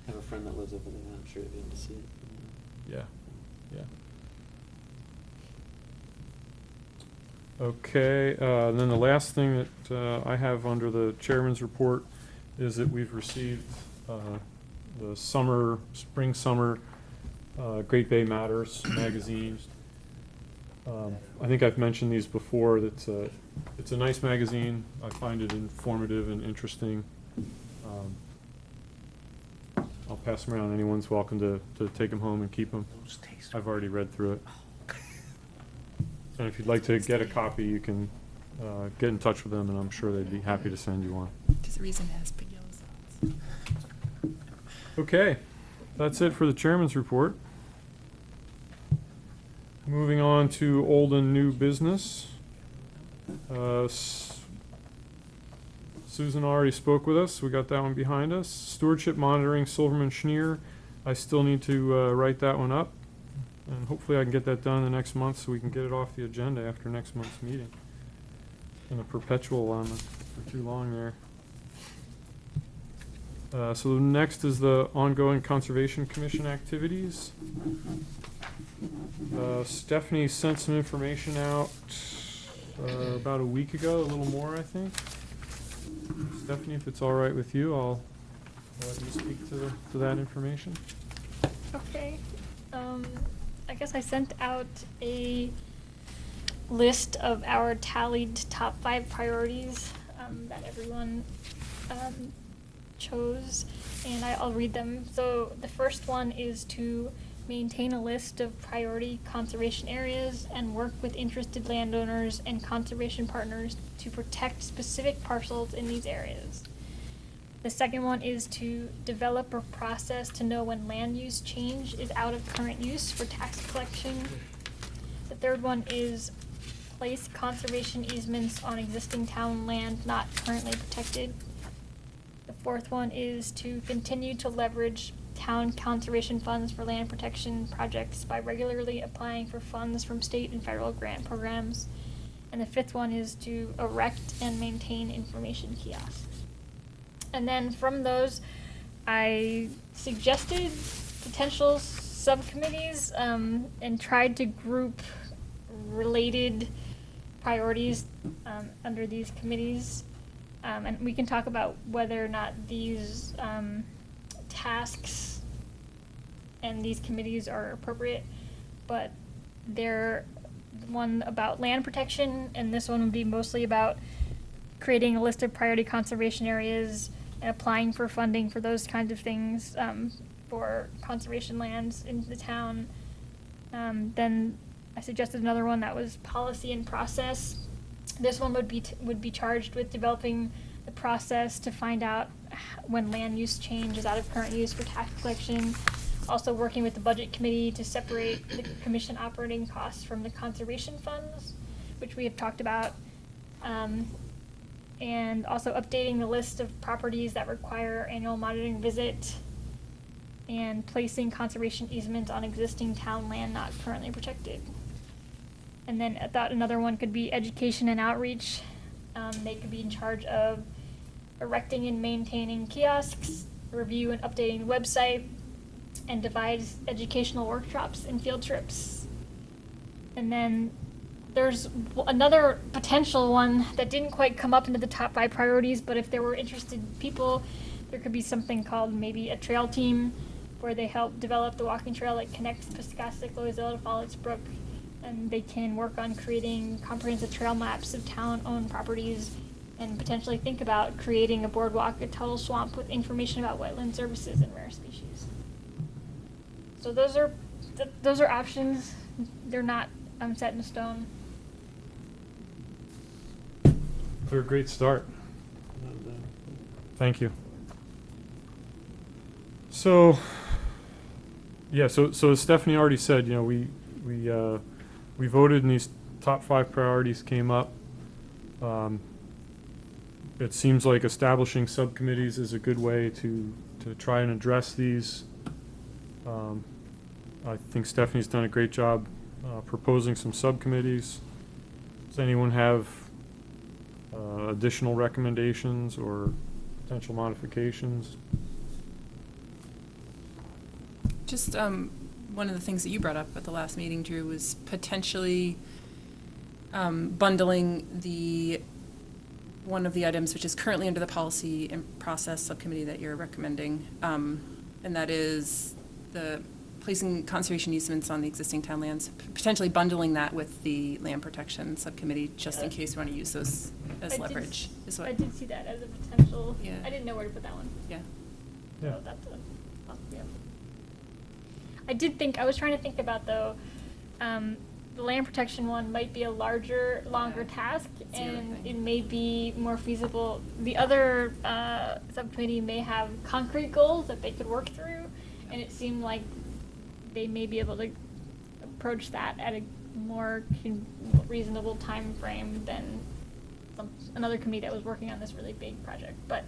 I have a friend that lives over there, I'm sure you'll be able to see it. Yeah, yeah. Okay, then the last thing that I have under the chairman's report is that we've received the spring, summer Great Bay Matters magazine. I think I've mentioned these before, that it's a nice magazine. I find it informative and interesting. I'll pass them around. Anyone's welcome to take them home and keep them. Those taste. I've already read through it. And if you'd like to get a copy, you can get in touch with them, and I'm sure they'd be happy to send you one. There's a reason it has big yellow spots. Okay, that's it for the chairman's report. Moving on to old and new business. Susan already spoke with us. We got that one behind us. Stewardship monitoring, Silverman Schneer. I still need to write that one up. And hopefully I can get that done in the next month so we can get it off the agenda after next month's meeting. Been a perpetual on for too long there. So next is the ongoing Conservation Commission activities. Stephanie sent some information out about a week ago, a little more, I think. Stephanie, if it's all right with you, I'll let you speak to that information. Okay. I guess I sent out a list of our tallied top 5 priorities that everyone chose, and I'll read them. So the first one is to maintain a list of priority conservation areas and work with interested landowners and conservation partners to protect specific parcels in these areas. The second one is to develop a process to know when land use change is out of current use for tax collection. The third one is place conservation easements on existing town land not currently protected. The fourth one is to continue to leverage town conservation funds for land protection projects by regularly applying for funds from state and federal grant programs. And the fifth one is to erect and maintain information kiosks. And then from those, I suggested potential subcommittees and tried to group related priorities under these committees. And we can talk about whether or not these tasks and these committees are appropriate, but they're one about land protection, and this one would be mostly about creating a list of priority conservation areas and applying for funding for those kinds of things for conservation lands in the town. Then I suggested another one that was policy and process. This one would be charged with developing the process to find out when land use change is out of current use for tax collection. Also working with the budget committee to separate the commission operating costs from the conservation funds, which we have talked about. And also updating the list of properties that require annual monitoring visit, and placing conservation easements on existing town land not currently protected. And then I thought another one could be education and outreach. They could be in charge of erecting and maintaining kiosks, review and updating the website, and devise educational workshops and field trips. And then there's another potential one that didn't quite come up into the top 5 priorities, but if there were interested people, there could be something called maybe a trail team, where they help develop the walking trail that connects Piscastic, Louisville to Falls Brook, and they can work on creating comprehensive trail maps of town-owned properties and potentially think about creating a boardwalk at Tuttle Swamp with information about wetland services and rare species. So those are options. They're not set in stone. They're a great start. Thank you. So, yeah, so as Stephanie already said, you know, we voted and these top 5 priorities came up. It seems like establishing subcommittees is a good way to try and address these. I think Stephanie's done a great job proposing some subcommittees. Does anyone have additional recommendations or potential modifications? Just one of the things that you brought up at the last meeting, Drew, was potentially bundling one of the items which is currently under the policy and process subcommittee that you're recommending, and that is the placing conservation easements on the existing town lands, potentially bundling that with the land protection subcommittee, just in case we want to use those as leverage. I did see that as a potential. Yeah. I didn't know where to put that one. Yeah. Yeah. So that's I was trying to think about, though, the land protection one might be a longer task, That's the other and thing. it may be more feasible. The other subcommittee may have concrete goals that they could work through, and it seemed like they may be able to approach that at a more reasonable time frame than another committee that was working on this really big project. But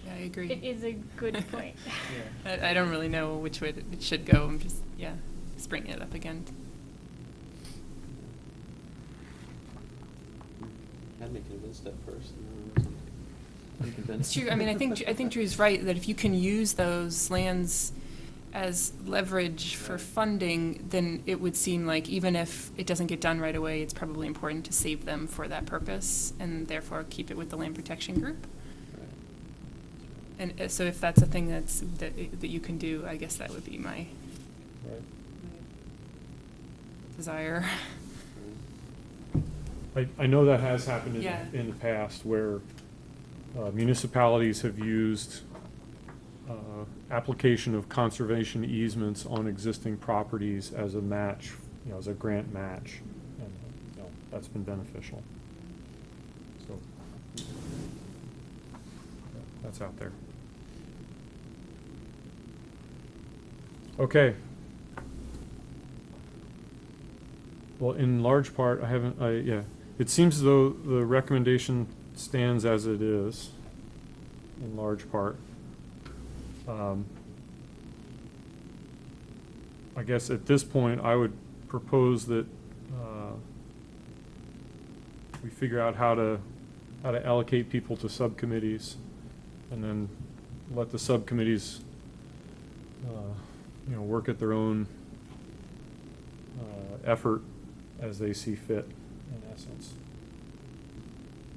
Yeah, I agree. it is a good point. I don't really know which way it should go. I'm just, just bringing it up again. Had me convinced at first, and then I wasn't unconvinced. It's true. I mean, I think Drew's right that if you can use those lands as leverage for funding, then it would seem like even if it doesn't get done right away, it's probably important to save them for that purpose and therefore keep it with the land protection group. Right. And so if that's a thing that you can do, I guess that would be my Right. desire. I know that has happened Yeah. in the past where municipalities have used application of conservation easements on existing properties as a match, as a grant match. And, that's been beneficial. So, that's out there. Okay. Well, in large part, it seems as though the recommendation stands as it is, in large part. I guess at this point, I would propose that we figure out how to allocate people to subcommittees, and then let the subcommittees, work at their own effort as they see fit, in essence.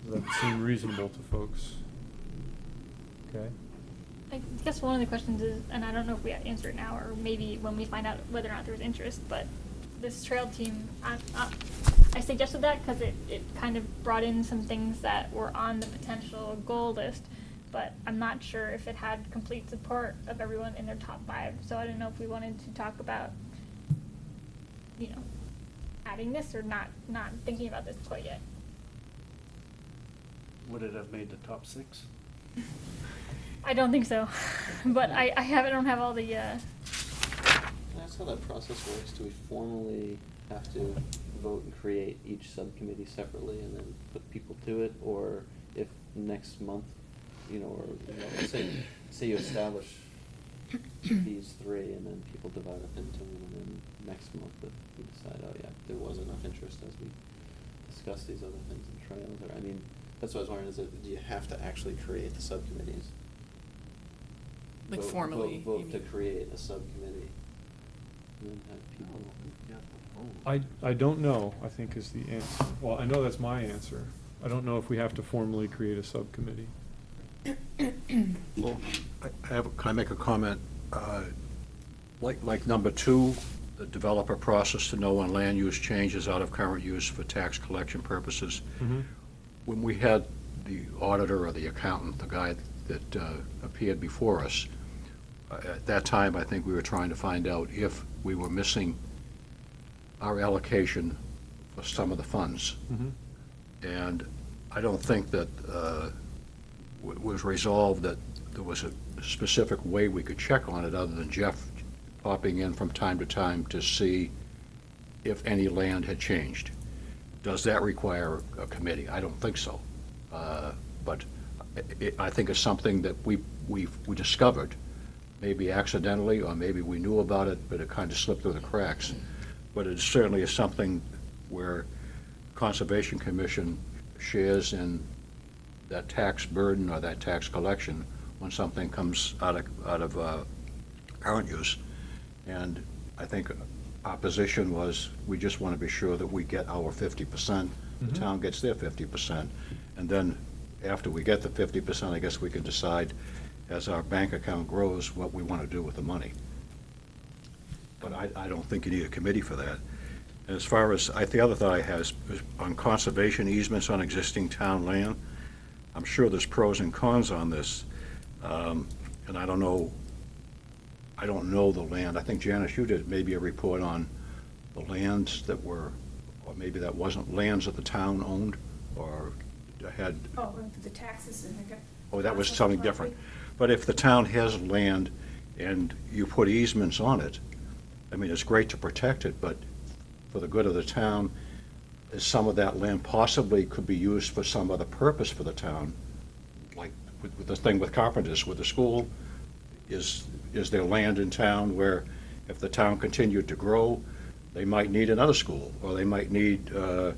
Does that seem reasonable to folks? Okay. I guess one of the questions is, and I don't know if we answer it now or maybe when we find out whether or not there's interest, but this trail team, I suggested that because it kind of brought in some things that were on the potential goal list, but I'm not sure if it had complete support of everyone in their top 5. So I don't know if we wanted to talk about, adding this or not thinking about this quite yet. Would it have made the top 6? I don't think so, but I don't have all the. That's how that process works. Do we formally have to vote and create each subcommittee separately and then put people to it? Or if next month, say you establish these 3 and then people divide up into them, and then next month if we decide, there was enough interest as we discuss these other things in trails, or, that's what I was wondering, do you have to actually create the subcommittees? Like formally, you Vote to mean. create a subcommittee, and then have people. I don't know, I think is the answer. Well, I know that's my answer. I don't know if we have to formally create a subcommittee. Well, can I make a comment? Like number 2, the developer process to know when land use changes out of current use for tax collection purposes. Mhm. When we had the auditor or the accountant, the guy that appeared before us, at that time, I think we were trying to find out if we were missing our allocation for some of the funds. Mhm. And I don't think that was resolved that there was a specific way we could check on it other than Jeff popping in from time to time to see if any land had changed. Does that require a committee? I don't think so. But I think it's something that we discovered, maybe accidentally, or maybe we knew about it, but it kind of slipped through the cracks. But it certainly is something where Conservation Commission shares in that tax burden or that tax collection when something comes out of current use. And I think our position was, we just want to be sure that we get our 50%, the town gets their 50%, and then after we get the 50%, I guess we can decide, as our bank account grows, what we want to do with the money. But I don't think you need a committee for that. And as far as, the other thought I have is on conservation easements on existing town land. I'm sure there's pros and cons on this, and I don't know the land. I think, Janice, you did maybe a report on the lands that were, or maybe that wasn't lands that the town owned, or had, Oh, and for the taxes and the. oh, that was something different. But if the town has land and you put easements on it, I mean, it's great to protect it, but for the good of the town, is some of that land possibly could be used for some other purpose for the town? Like with the thing with Carpenters, with the school, is there land in town where if the town continued to grow, they might need another school, or they might need a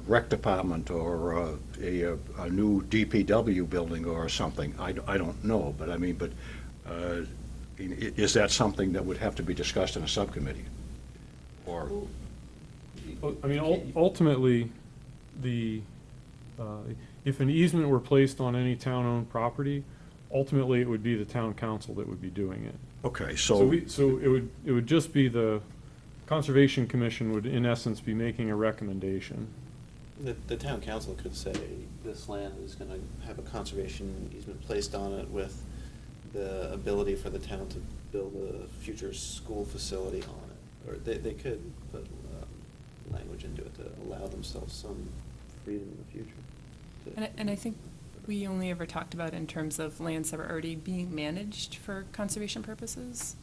rec department, or a new DPW building or something? I don't know, but I mean, is that something that would have to be discussed in a subcommittee? Or, Well, I mean, ultimately, if an easement were placed on any town-owned property, ultimately, it would be the town council that would be doing it. okay, So it would just be the Conservation Commission would, in essence, be making a recommendation. The town council could say this land is gonna have a conservation easement placed on it with the ability for the town to build a future school facility on it. Or they could put language into it to allow themselves some freedom in the future. And I think we only ever talked about in terms of lands that were already being managed for conservation purposes.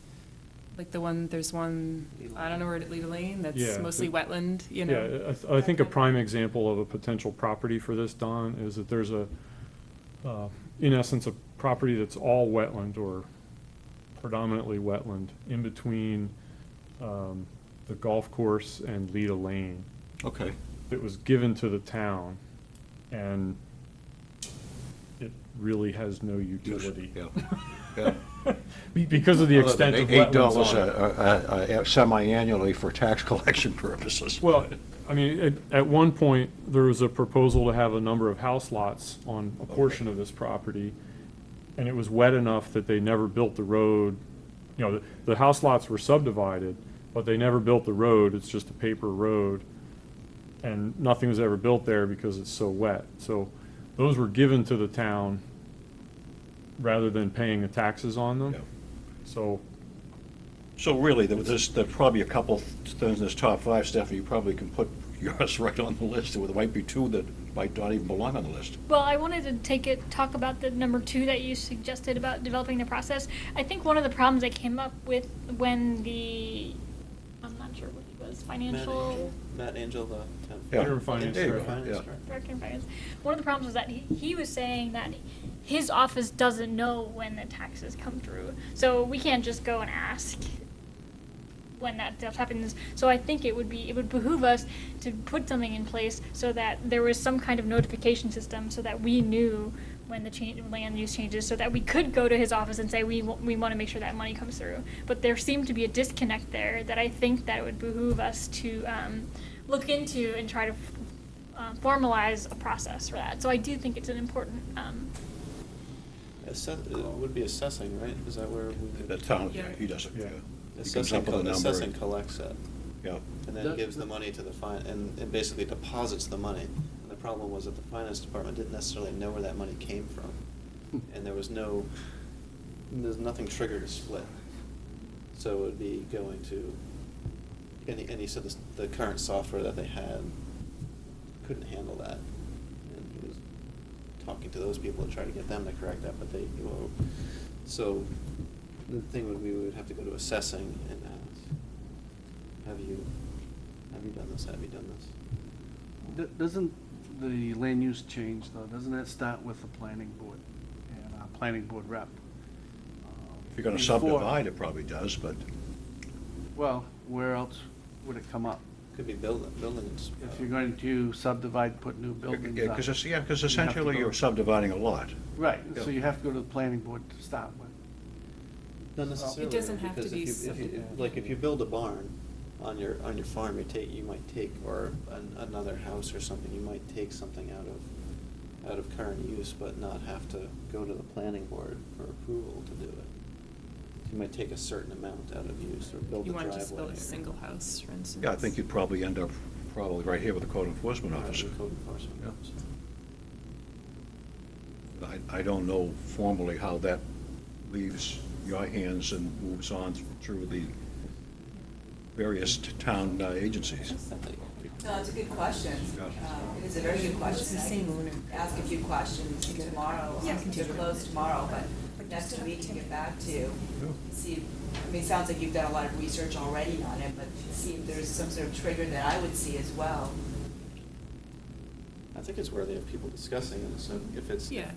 Like there's one, I don't know where, Leda Lane, that's Yeah, mostly the- wetland, you know? Yeah, I think a prime example of a potential property for this, Don, is that there's in essence, a property that's all wetland or predominantly wetland in between the golf course and Leda Lane. okay. That was given to the town, and it really has no utility. Yeah, yeah. Because of the extent of wetlands on it. $8 semi-annually for tax collection purposes. Well, I mean, at one point, there was a proposal to have a number of house lots on a portion of this property, and it was wet enough that they never built the road. You know, the house lots were subdivided, but they never built the road. It's just a paper road, and nothing was ever built there because it's so wet. So those were given to the town rather than paying the taxes on them. Yeah. So, So really, there's probably a couple things in this top five, Stephanie, you probably can put yours right on the list. There might be two that might not even belong on the list. Well, I wanted to talk about the number 2 that you suggested about developing the process. I think one of the problems I came up with when I'm not sure what he was, financial. Matt Angel, the town. Yeah. Interim finance There you director. go, yeah. Director of Finance. One of the problems was that he was saying that his office doesn't know when the taxes come through. So we can't just go and ask when that stuff happens. So I think it would behoove us to put something in place so that there was some kind of notification system so that we knew when the land use changes, so that we could go to his office and say we want to make sure that money comes through. But there seemed to be a disconnect there that I think that it would behoove us to look into and try to formalize a process for that. So I do think it's an important. It would be assessing, right? Is that where we? The town, Yeah. he does it, Yeah. yeah. he comes up with a number. Assessing collects it, Yeah. and then gives the money to the and basically deposits the money. And the problem was that the finance department didn't necessarily know where that money came from. And there's nothing triggered a split. So it would be going to, and he said the current software that they had couldn't handle that. And he was talking to those people to try to get them to correct that, but they, well, so the thing would, we would have to go to assessing and ask, have you done this, have you done this? Doesn't the land use change, though, doesn't that start with the planning board and our planning board rep? If you're gonna Before- subdivide, it probably does, but Well, where else would it come up? Could be buildings. If you're going to subdivide, put new buildings up. because You have to essentially go- you're subdividing a lot. Right, so Yeah. you have to go to the planning board to start with. Not necessarily. doesn't have to because be if you- subdivided. Like, if you build a barn on your farm, you might take, or another house or something, you might take something out of current use, but not have to go to the planning board for approval to do it. You might take a certain amount out of use, or build a You driveway. want to just build a or- single house, for instance? Yeah, I think you'd probably end up right here with the code enforcement Right, officer. Code enforcement Yeah. officer. I don't know formally how that leaves your hands and moves on through the various town agencies. No, it's a good question. Yeah. It is a very good question. It's the I same can owner. ask a few questions tomorrow. Yeah. They're closed tomorrow, but next week to get back to, see, I mean, it sounds like you've done a lot of research already on it, but see if there's some sort of trigger that I would see as well. I think it's worthy of people discussing it, so if it's Yeah.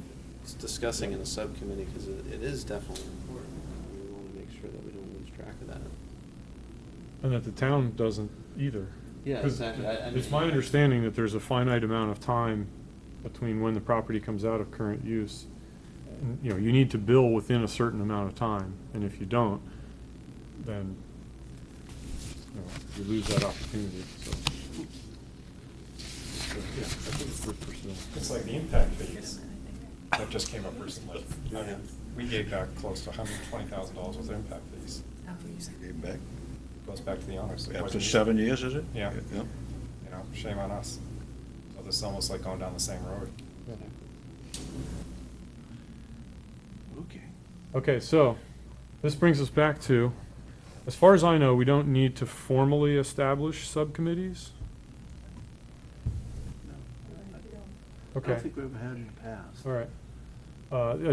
discussing in a subcommittee, because it is definitely important. We want to make sure that we don't lose track of that. And that the town doesn't either. Yeah, 'Cause exactly. It's my understanding that there's a finite amount of time between when the property comes out of current use. And, you know, you need to bill within a certain amount of time, and if you don't, then, you know, you lose that opportunity, so. Yeah, I think it's worth pursuing. It's like the impact fees that just came up recently. I Yeah. mean, we gave back close to $120,000 worth of impact fees. Gave 'em back. Goes back to the owners. It After wasn't- 7 years, is it? Yeah. Yeah. You know, shame on us. So this is almost like going down the same road. Okay. Okay, so, this brings us back to, as far as I know, we don't need to formally establish subcommittees. I Okay. don't think we've ever had in the past. All right.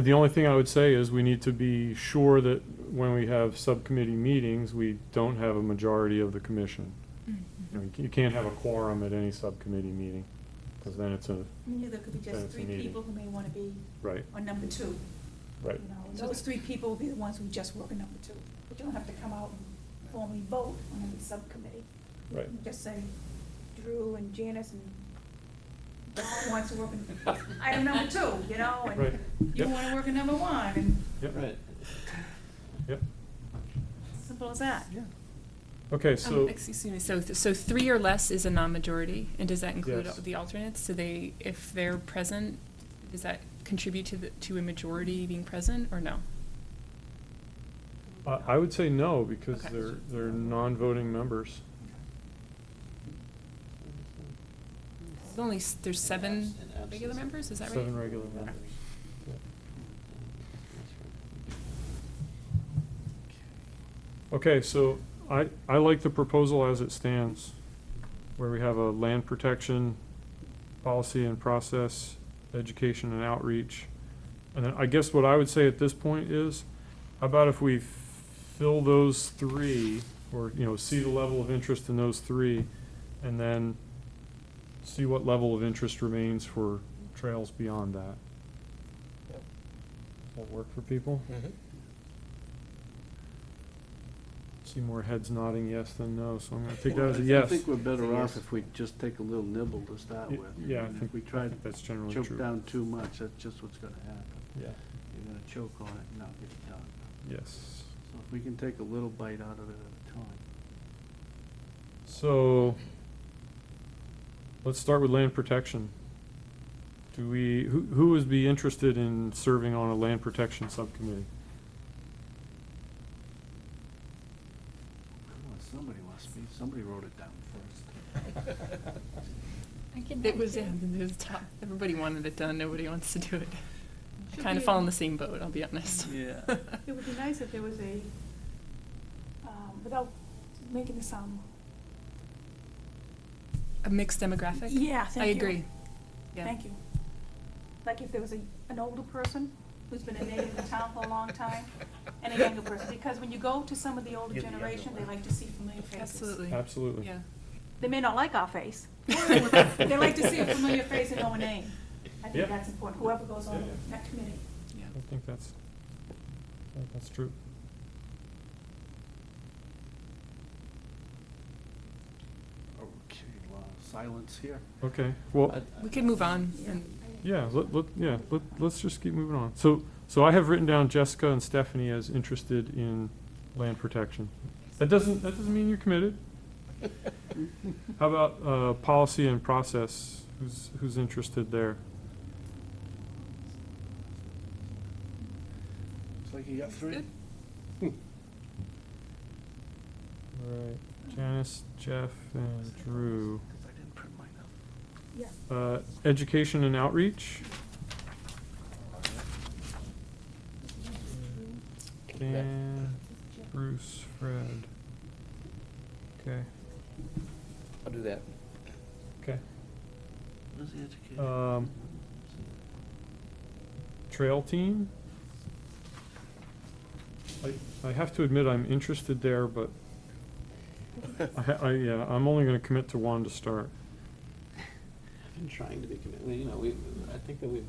The only thing I would say is we need to be sure that when we have subcommittee meetings, we don't have a majority of the commission. You know, you can't have a quorum at any subcommittee meeting, because then it's a, I mean, there could be Then just it's a 3 meeting. people who may want to be right, on number 2. right. You know, and those 3 people will be the ones who just work on number 2. But you don't have to come out and formally vote on every subcommittee. You Right. can just say Drew and Janice and Don wants to work in item number 2, you know, Right. and you Yep. want to work in number 1, and Yep, Right. yep. simple as that. Yeah. Okay, so, Excuse me, so 3 or less is a non-majority, and does that include Yes. the alternates? So if they're present, does that contribute to a majority being present, or no? I would say no, because Okay. they're non-voting members. There's 7 In absence regular of- members, is that right? 7 regular members. Yeah. Okay, so I like the proposal as it stands, where we have a land protection policy and process, education and outreach. And then I guess what I would say at this point is, how about if we fill those 3, or, you know, see the level of interest in those 3, and then see what level of interest remains for trails beyond that. Does that work for people? See more heads nodding yes than no, so I'm gonna take that as a I yes. think we're better off if we just take a little nibble to start Y- with. yeah, I And think- if we I try think that's to generally choke true. down too much, that's just what's gonna happen. Yeah, You're gonna choke on it and not get it done. yes. So if we can take a little bite out of it at a time. So, let's start with land protection. Who would be interested in serving on a land protection subcommittee? Somebody must be, somebody wrote it down first. I can It help was, you. yeah, it was tough. Everybody wanted it done, nobody wants to do it. Should Kind of be- fall in the same boat, I'll be honest. Yeah. It would be nice if there was a, without making this sound. A mixed demographic? Yeah, thank I you. agree. Yeah. Thank you. Like if there was an older person who's been a native of the town for a long time, and a younger person, because when you go to some of the older generation, they like to see familiar faces. Absolutely. Absolutely. Yeah. They may not like our face. They like to see a familiar face and know a name. I Yeah. think that's important, whoever goes on Yeah, yeah. that committee. Yeah. I think that's true. Okay, well, silence here. Okay, well, We could move on and yeah, let's just keep moving on. So I have written down Jessica and Stephanie as interested in land protection. That doesn't mean you're committed. How about, policy and process? Who's interested there? Looks like you got three. Good. All right, Janice, Jeff, and Drew. Because I didn't print mine out. Yeah. Education and outreach. Dan, Bruce, Fred. Okay, I'll do that. okay. What is the education? Trail team. I have to admit, I'm interested there, but yeah, I'm only gonna commit to one to start. I've been trying to be committed, you know, I think that we've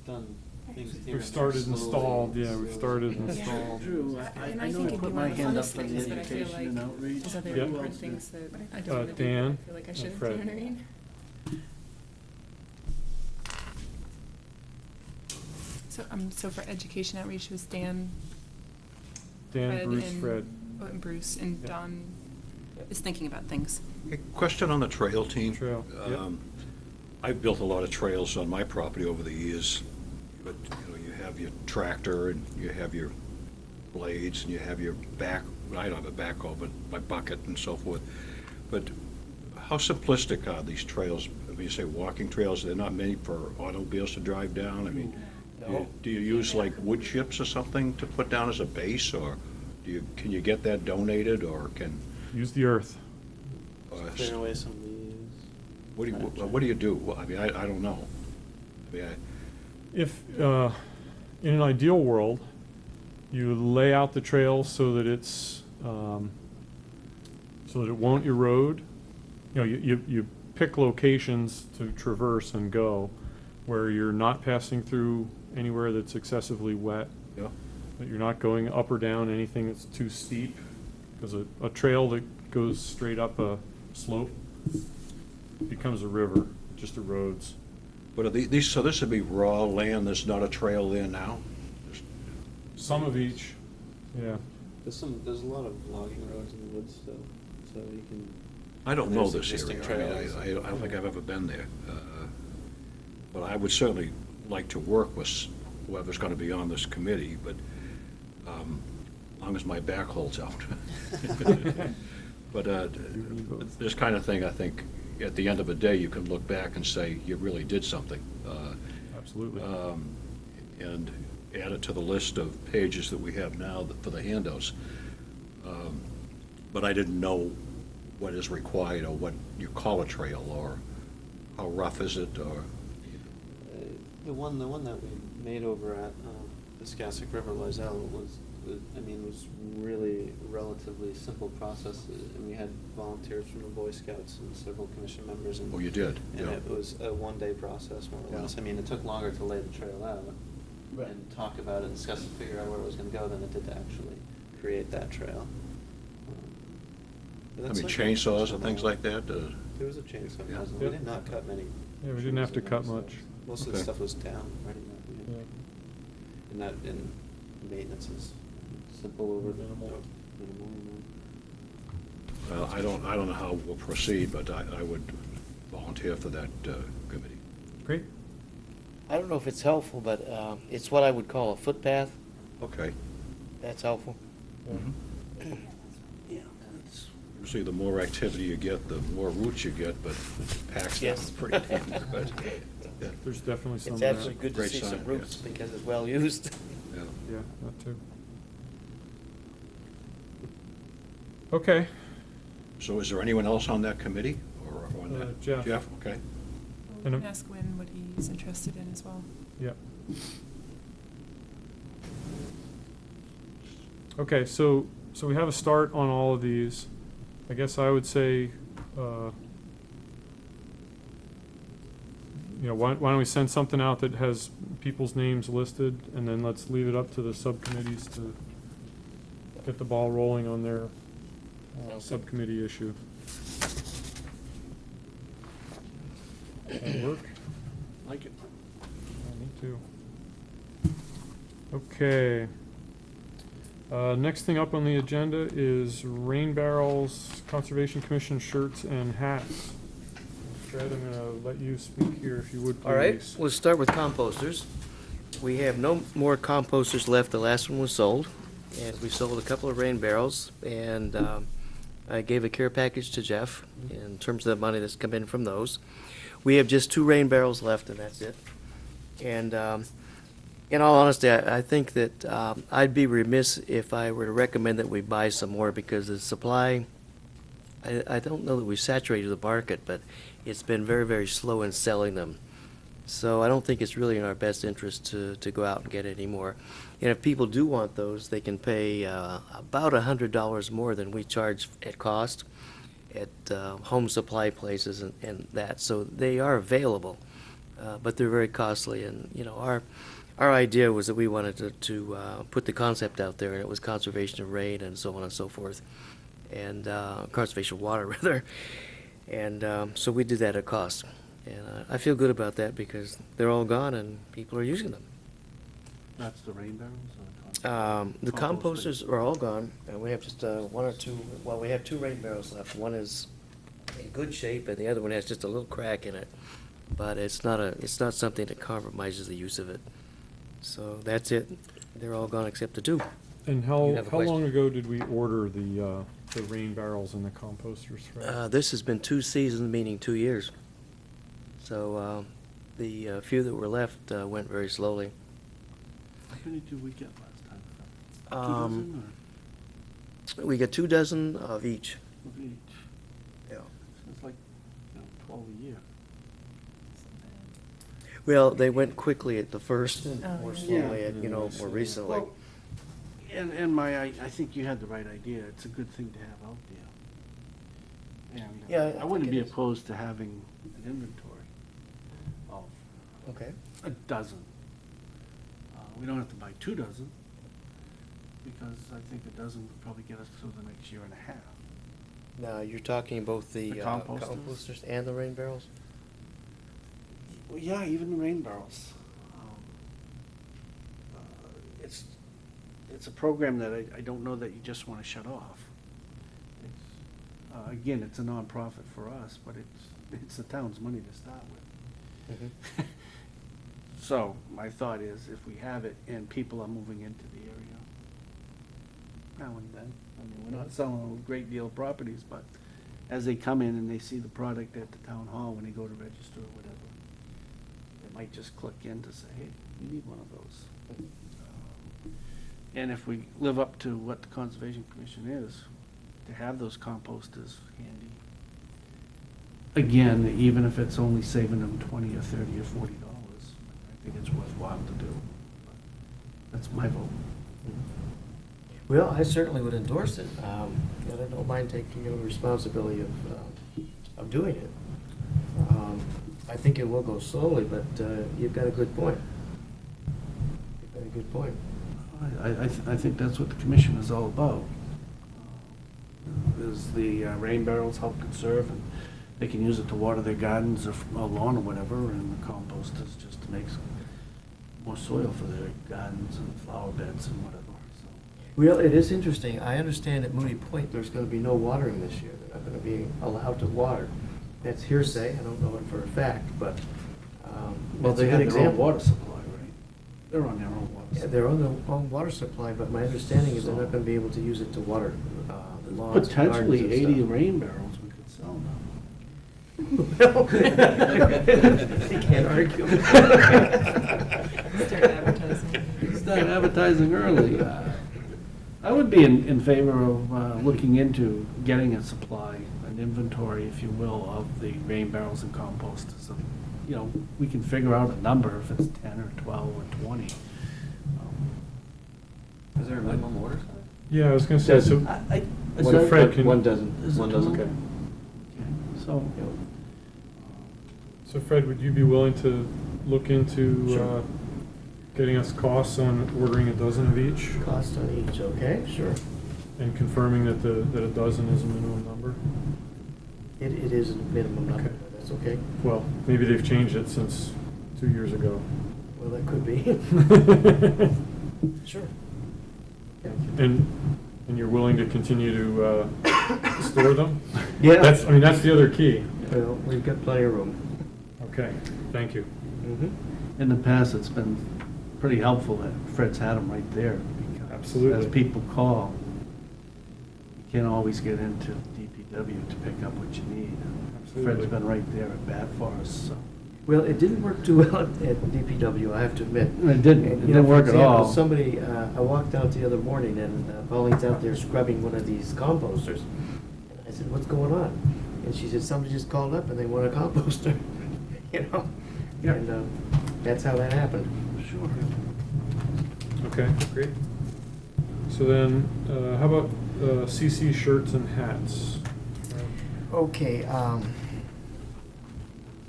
done things here. We've and started there installed, slowly, yeah, we've slowly. started Yeah. installed. Drew, And I I know think I it'd put be my one of the hand up funnest for the things, but I feel education and like outreach. there's other Yeah. important things that I don't want to do. Dan I feel like I and should, do you Fred. know what I mean? So for education outreach was Dan, Dan, Fred, Bruce, and Fred. and Bruce, and Yeah. Don is thinking about things. A question on the trail team. Trail, yep. I've built a lot of trails on my property over the years, but, you know, you have your tractor, and you have your blades, and you have your I don't have a backhoe, but my bucket and so forth. But how simplistic are these trails? I mean, you say walking trails, they're not made for automobiles to drive down? I mean, do you use like wood chips or something to put down as a base, or can you get that donated, or can? Use the earth. Clear away some leaves. What do you do? Well, I mean, I don't know. I mean, If, in an ideal world, you lay out the trails so that it's, so that it won't erode. You know, you pick locations to traverse and go where you're not passing through anywhere that's excessively wet, yeah. that you're not going up or down anything that's too steep, because a trail that goes straight up a slope becomes a river, it just erodes. But are these, so this would be raw land, there's not a trail there now? Some of each, yeah. There's a lot of logging roads in the woods still, so you can. I don't know There's this existing area. I mean, trails. I don't think I've ever been there. But I would certainly like to work with whoever's going to be on this committee, but as long as my back holds out. But this kind of thing, I think, at the end of the day, you can look back and say, you really did something. Absolutely. And add it to the list of pages that we have now for the handouts. But I didn't know what is required, or what you call a trail, or how rough is it, or, The one that we made over at the Scassock River Loisel was really relatively simple process, and we had volunteers from the Boy Scouts and several commission members. And, oh, you did? And Yeah. it was a one-day process, more or Yeah. less. I mean, it took longer to lay the trail out Right. and talk about it, discuss it, figure out where it was going to go than it did to actually create that trail. But I that's mean, like chainsaws and things like that? There was a chainsaw Yeah. present. Yep. We did not cut many. Yeah, we didn't have to trees in cut those, much. Most of the Okay. stuff was down, ready Yeah. and maintenance is simple over Minimal. minimal. Well, I don't know how we'll proceed, but I would volunteer for that committee. Great. I don't know if it's helpful, but it's what I would call a footpath. Okay. That's helpful. Mhm. Yeah, it's Usually the more activity you get, the more roots you get, but it packs down Yes. pretty damn good. Yeah, There's definitely some of It's that. actually good to Great see some sign, roots yes. because it's well used. yeah. Yeah, that too. Okay. So is there anyone else on that committee or on Uh, that? Jeff. Jeff, okay. We And can a- ask Wynn what he's interested in as well. Yeah. Okay, so we have a start on all of these. I guess I would say, why don't we send something out that has people's names listed, and then let's leave it up to the subcommittees to get the ball rolling on their subcommittee issue. That work? Like it. Me too. Okay. Next thing up on the agenda is rain barrels, Conservation Commission shirts and hats. Fred, I'm gonna let you speak here if you would, please. All right, we'll start with composters. We have no more composters left. The last one was sold, and we sold a couple of rain barrels, and I gave a care package to Jeff in terms of the money that's come in from those. We have just 2 rain barrels left, and that's it. And in all honesty, I think that I'd be remiss if I were to recommend that we buy some more, because the supply, I don't know that we've saturated the market, but it's been very, very slow in selling them. So I don't think it's really in our best interest to go out and get any more. And if people do want those, they can pay about $100 more than we charge at cost at home supply places and that. So they are available, but they're very costly. And, our idea was that we wanted to put the concept out there, and it was conservation of rain and so on and so forth, and conservation of water, rather. And so we did that at cost. And I feel good about that because they're all gone and people are using them. That's the rain barrels or The Compost composters are all gone, and we have just 1 or 2, well, we have 2 rain barrels left. One is in good shape, and the other one has just a little crack in it. But it's not something that compromises the use of it. So that's it. They're all gone except the 2. And You how have a long question? ago did we order the rain barrels and the composters, Fred? This has been 2 seasons, meaning 2 years. So the few that were left went very slowly. How many did we get last time? 2 Um, dozen We get 2 dozen of each. or of each? Yeah. It's like 12 a year. Well, they went quickly at the first and Oh, more yeah. slowly at, more recently. Well, and I think you had the right idea. It's a good thing to have out there. And Yeah, I I wouldn't think be it is. opposed to having an inventory of Okay. a dozen. We don't have to buy 2 dozen, because I think a dozen would probably get us through the next year and a half. Now, you're talking both the The composters? composters and the rain barrels? Well, yeah, even the rain barrels. It's a program that I don't know that you just want to shut off. Again, it's a nonprofit for us, but it's the town's money to start with. Mhm. So, my thought is, if we have it and people are moving into the area now and then, I mean, we're not selling a great deal of properties, but as they come in and they see the product at the town hall when they go to register or whatever, they might just click in to say, hey, we need one of those. And if we live up to what the Conservation Commission is, to have those composters handy. Again, even if it's only saving them $20 or $30 or $40, I think it's worthwhile to do. That's my vote. Well, I certainly would endorse it. And I don't mind taking the responsibility of doing it. I think it will go slowly, but you've got a good point. You've got a good point. I think that's what the commission is all about. Is the rain barrels help conserve, and they can use it to water their gardens or lawn or whatever, and the compost is just to make some more soil for their gardens and flower beds and whatever, so. Well, it is interesting. I understand at Moody Point, there's going to be no watering this year. They're not going to be allowed to water. That's hearsay. I don't know it for a fact, but, Well, they it's a have good their own example. water supply, right? They're on their own water. Yeah, they're on their own water supply, but my understanding is they're not gonna be able to use it to water lawns, Potentially gardens and 80 stuff. rain barrels we could sell now. You can't argue. Start advertising. Start advertising early. I would be in favor of looking into getting a supply, an inventory, if you will, of the rain barrels and composters. And, you know, we can figure out a number if it's 10 or 12 or 20. Is there a minimum order size? Yeah, I was gonna say, so, so Fred can. One dozen. Is it One dozen. 2? Okay. So, So Fred, would you be willing to look into, Sure. getting us costs on ordering a dozen of each? Cost on each, okay, sure. And confirming that that a dozen is a minimum number? It is a minimum number, Okay. but that's okay. Well, maybe they've changed it since 2 years ago. Well, that could be. Sure. And you're willing to continue to store them? Yeah. I mean, that's the other key. Well, we've got plenty of room. Okay, thank you. Mm-hmm. in the past, it's been pretty helpful that Fred's had them right there. Because Absolutely. as people call, you can't always get into DPW to pick up what you need. Absolutely. Fred's been right there at bat for us, so. Well, it didn't work too well at DPW, I have to admit. It didn't. And, It you know, didn't for work at example, all. Somebody, I walked out the other morning and Pauline's out there scrubbing one of these composters. And I said, what's going on? And she said, somebody just called up and they want a composter, you know? Yeah. And that's how that happened. Sure. Okay, great. So then, how about CC shirts and hats? Okay,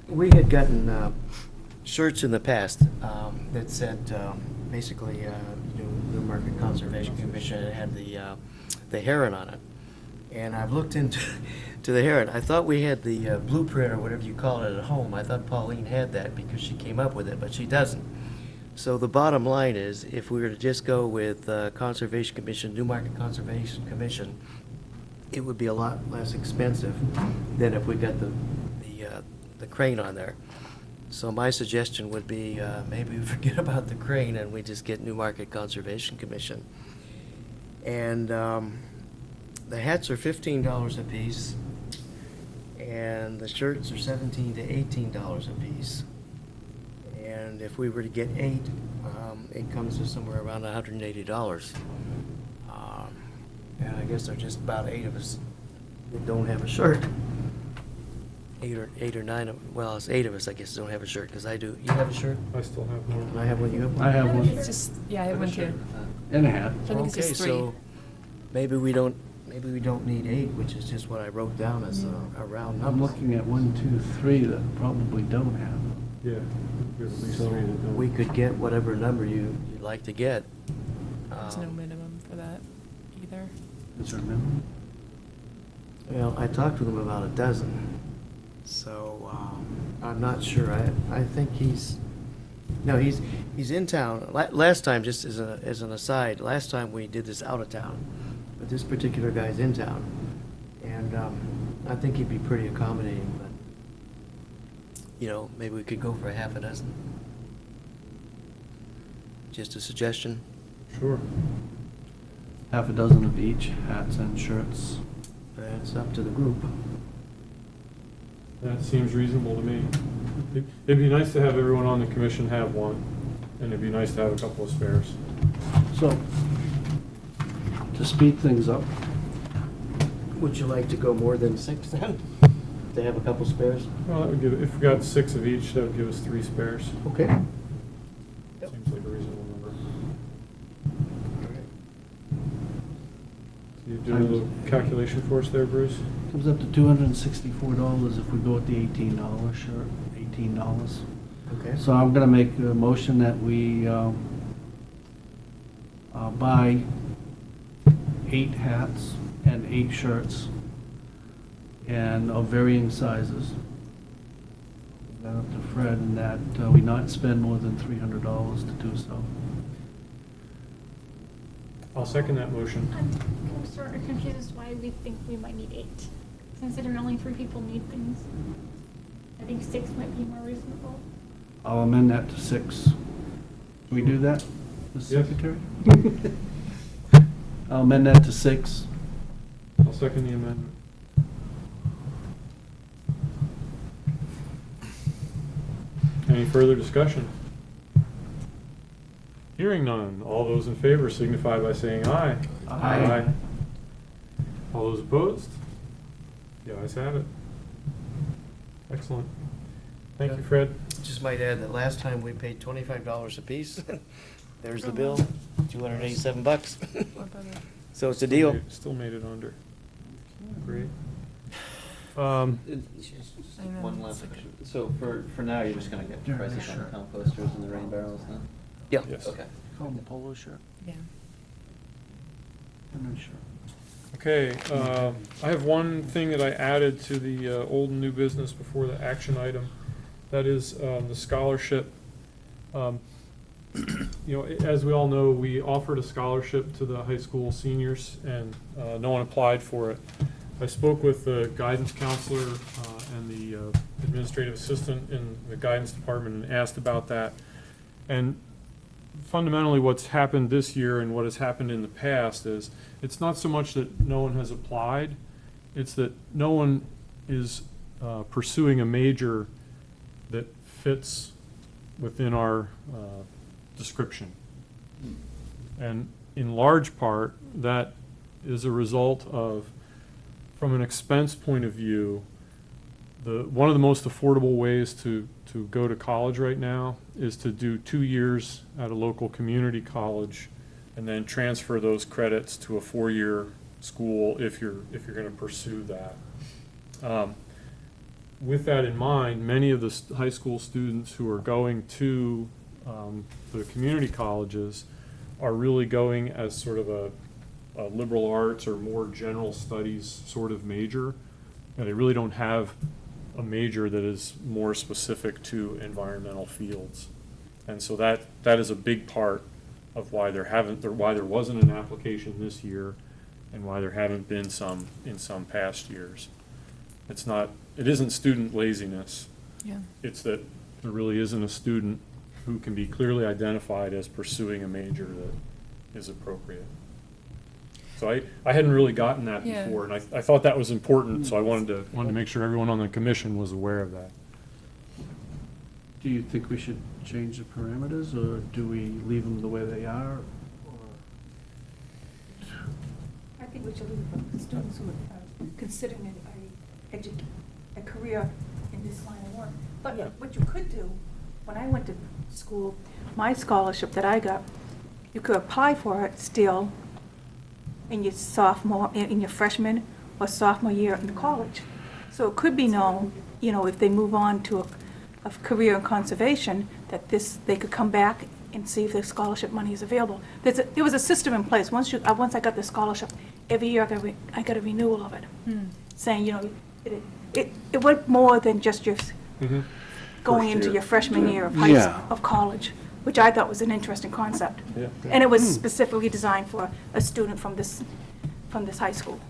we had gotten shirts in the past that said, basically, Newmarket Conservation Commission, it had the heron on it. And I've looked into to the heron. I thought we had the blueprint or whatever you call it at home. I thought Pauline had that because she came up with it, but she doesn't. So the bottom line is, if we were to just go with Conservation Commission, Newmarket Conservation Commission, it would be a lot less expensive than if we got the crane on there. So my suggestion would be, maybe we forget about the crane and we just get Newmarket Conservation Commission. And the hats are $15 a piece, and the shirts are $17 to $18 a piece. And if we were to get 8, it comes to somewhere around $180. And I guess there are just about 8 of us that don't have a shirt. 8 or 9 of, well, it's 8 of us, I guess, don't have a shirt, because I do. You have a shirt? I still have And more. I have one, you have one? I have one It's just, yeah, I have one too. and a hat. I think it's just 3. So maybe we don't need 8, which is just what I wrote down as a round I'm number. looking at 1, 2, 3 that probably don't have them. Yeah, we have at least So 3 that don't. we could get whatever number you'd like to get. There's no minimum for that either. Is there a minimum? Well, I talked to them about a dozen, so I'm not sure. I think he's in town. Last time, just as an aside, last time we did this out of town, but this particular guy's in town, and I think he'd be pretty accommodating. But maybe we could go for a half a dozen. Just a suggestion. Sure. Half a dozen of each, hats and shirts. It's up to the group. That seems reasonable to me. It'd be nice to have everyone on the commission have one, and it'd be nice to have a couple of spares. So, to speed things up, Would you like to go more than 6 then? To have a couple spares? Well, that would give, if we got 6 of each, that would give us 3 spares. Okay. Seems like a reasonable number. So you do a little calculation for us there, Bruce? comes up to $264 if we go with the $18 shirt, $18. Okay. So I'm gonna make a motion that we buy 8 hats and 8 shirts, and of varying sizes. That up to Fred, and that we not spend more than $300 to do so. I'll second that motion. I'm sort of confused as to why we think we might need 8, considering only 3 people need things. I think 6 might be more reasonable. I'll amend that to 6. Can we do that, Mr. Yes. Secretary? I'll amend that to 6. I'll second the amendment. Any further discussion? Hearing none. All those in favor signify by saying aye. Aye. All those opposed? The ayes have it. Excellent. Thank you, Fred. Just might add that last time we paid $25 apiece. There's the bill, $287. So it's a deal. Still made it under. Great. One last question. So for now, you're just gonna get prices on the composters and the rain barrels then? Yeah. Yes. Okay. Call them a polo shirt. Yeah. I'm not sure. Okay, I have one thing that I added to the old and new business before the action item. That is the scholarship. As we all know, we offered a scholarship to the high school seniors, and no one applied for it. I spoke with the guidance counselor and the administrative assistant in the guidance department and asked about that. And fundamentally, what's happened this year and what has happened in the past is it's not so much that no one has applied, it's that no one is pursuing a major that fits within our description. And in large part, that is a result of, from an expense point of view, one of the most affordable ways to go to college right now is to do 2 years at a local community college and then transfer those credits to a 4-year school if you're going to pursue that. With that in mind, many of the high school students who are going to the community colleges are really going as sort of a liberal arts or more general studies sort of major, and they really don't have a major that is more specific to environmental fields. And so that is a big part of why why there wasn't an application this year and why there haven't been some in some past years. It isn't student laziness. Yeah. It's that there really isn't a student who can be clearly identified as pursuing a major that is appropriate. So I hadn't really gotten that Yeah. before, and I thought that was important, so I wanted to make sure everyone on the commission was aware of that. Do you think we should change the parameters, or do we leave them the way they are? I think we should leave it for the students who are considering a career in this line of work. But what you could do, when I went to school, my scholarship that I got, you could apply for it still in your freshman or sophomore year in college. So it could be known, if they move on to a career in conservation, that they could come back and see if the scholarship money is available. There was a system in place. Once I got the scholarship, every year I got a renewal of it, saying, it went more than just your going into your freshman year of of college, which I thought was an interesting concept. Yeah. And it was specifically designed for a student from this high school.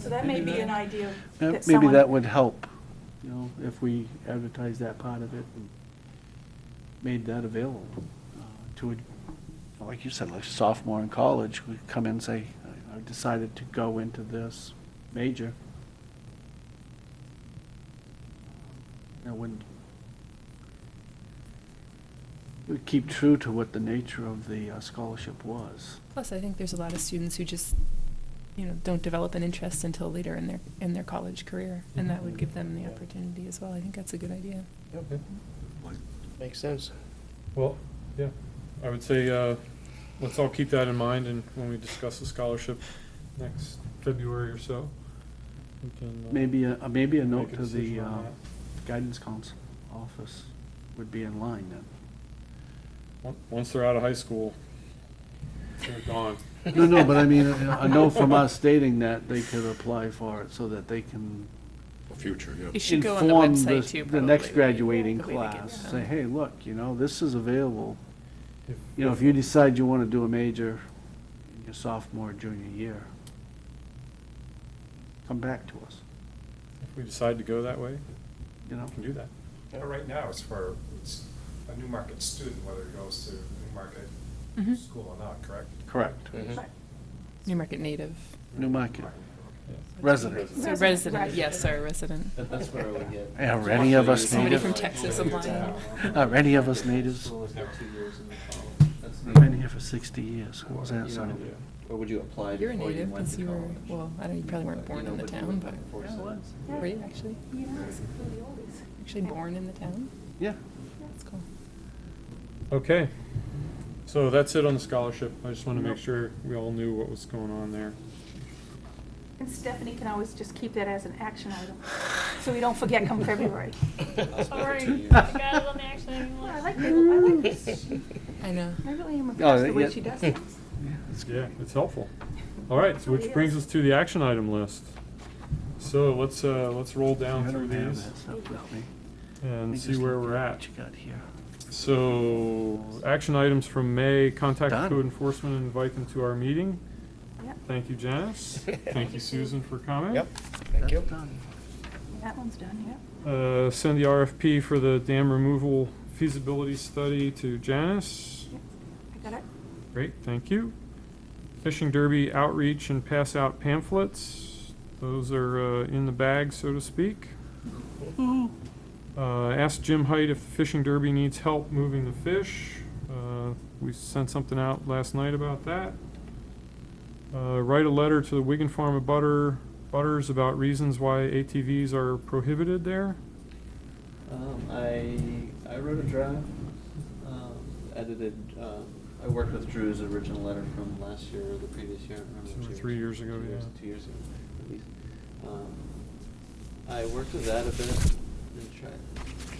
So that may be an idea that Maybe someone. that would help, if we advertise that part of it and made that available to, like you said, like sophomore in college, we come in and say, I decided to go into this major. It would keep true to what the nature of the scholarship was. Plus, I think there's a lot of students who just, don't develop an interest until later in their college career, and that would give them the opportunity as well. I think that's a good idea. Okay. Makes sense. Well, yeah, I would say let's all keep that in mind, and when we discuss the scholarship next February or so, we can Maybe a make note a to the decision on that. guidance council office would be in line then. Once they're out of high school, they're gone. No, but I mean, I know from us stating that they could apply for it so that they can For future, yeah. It should go on the inform website too, the probably. next graduating the way to get class. them. Say, hey, look, this is available. If- If you decide you want to do a major in your sophomore, junior year, come back to us, If we decide to go that way, you know? we can do that. But right now, a Newmarket student, whether he goes to Newmarket Mhm. school or not, correct? Correct. Mhm. Newmarket native. Newmarket resident. So resident, yes, sorry, resident. That's where I would get. Are any of us Somebody native? from Texas applying. Are any of us natives? School is now 2 years in the fall. That's I've the- been here for 60 years. What was that You sound? know, or would you apply You're a before you native went because to you were, college? well, I don't know, you probably weren't born in the town, but were you actually? Yeah, it's for the oldies. Actually born in the town? Yeah. That's cool. Okay. So that's it on the scholarship. I just want to make sure we all knew what was going on there. And Stephanie can always just keep that as an action item, so we don't forget come February. Sorry, years. you guys on the action item Oh, I list. like that, I like this. I know. I really am impressed the way yeah. she does things. Yeah, it's helpful. All right, so which brings us to the action item list. So let's roll down I through don't have these that stuff with me. Let and me see just where look we're at at. what you got here. So, action items from May, contact Done. code enforcement and invite them to our meeting. Yep, Thank you, Janice. Thank you, Susan, for coming. Yep, thank you. That's done. that one's done, yeah. Send the RFP for the dam removal feasibility study to Janice. I got it. Great, thank you. Fishing derby outreach and pass out pamphlets. Those are in the bag, so to speak. Ask Jim Height if the fishing derby needs help moving the fish. We sent something out last night about that. Write a letter to the Wigan Farm butters about reasons why ATVs are prohibited there. I wrote a draft, edited, I worked with Drew's original letter from last year or the previous year, I don't remember which So year. 3 years ago, 2 years ago, at least. I worked with that a bit and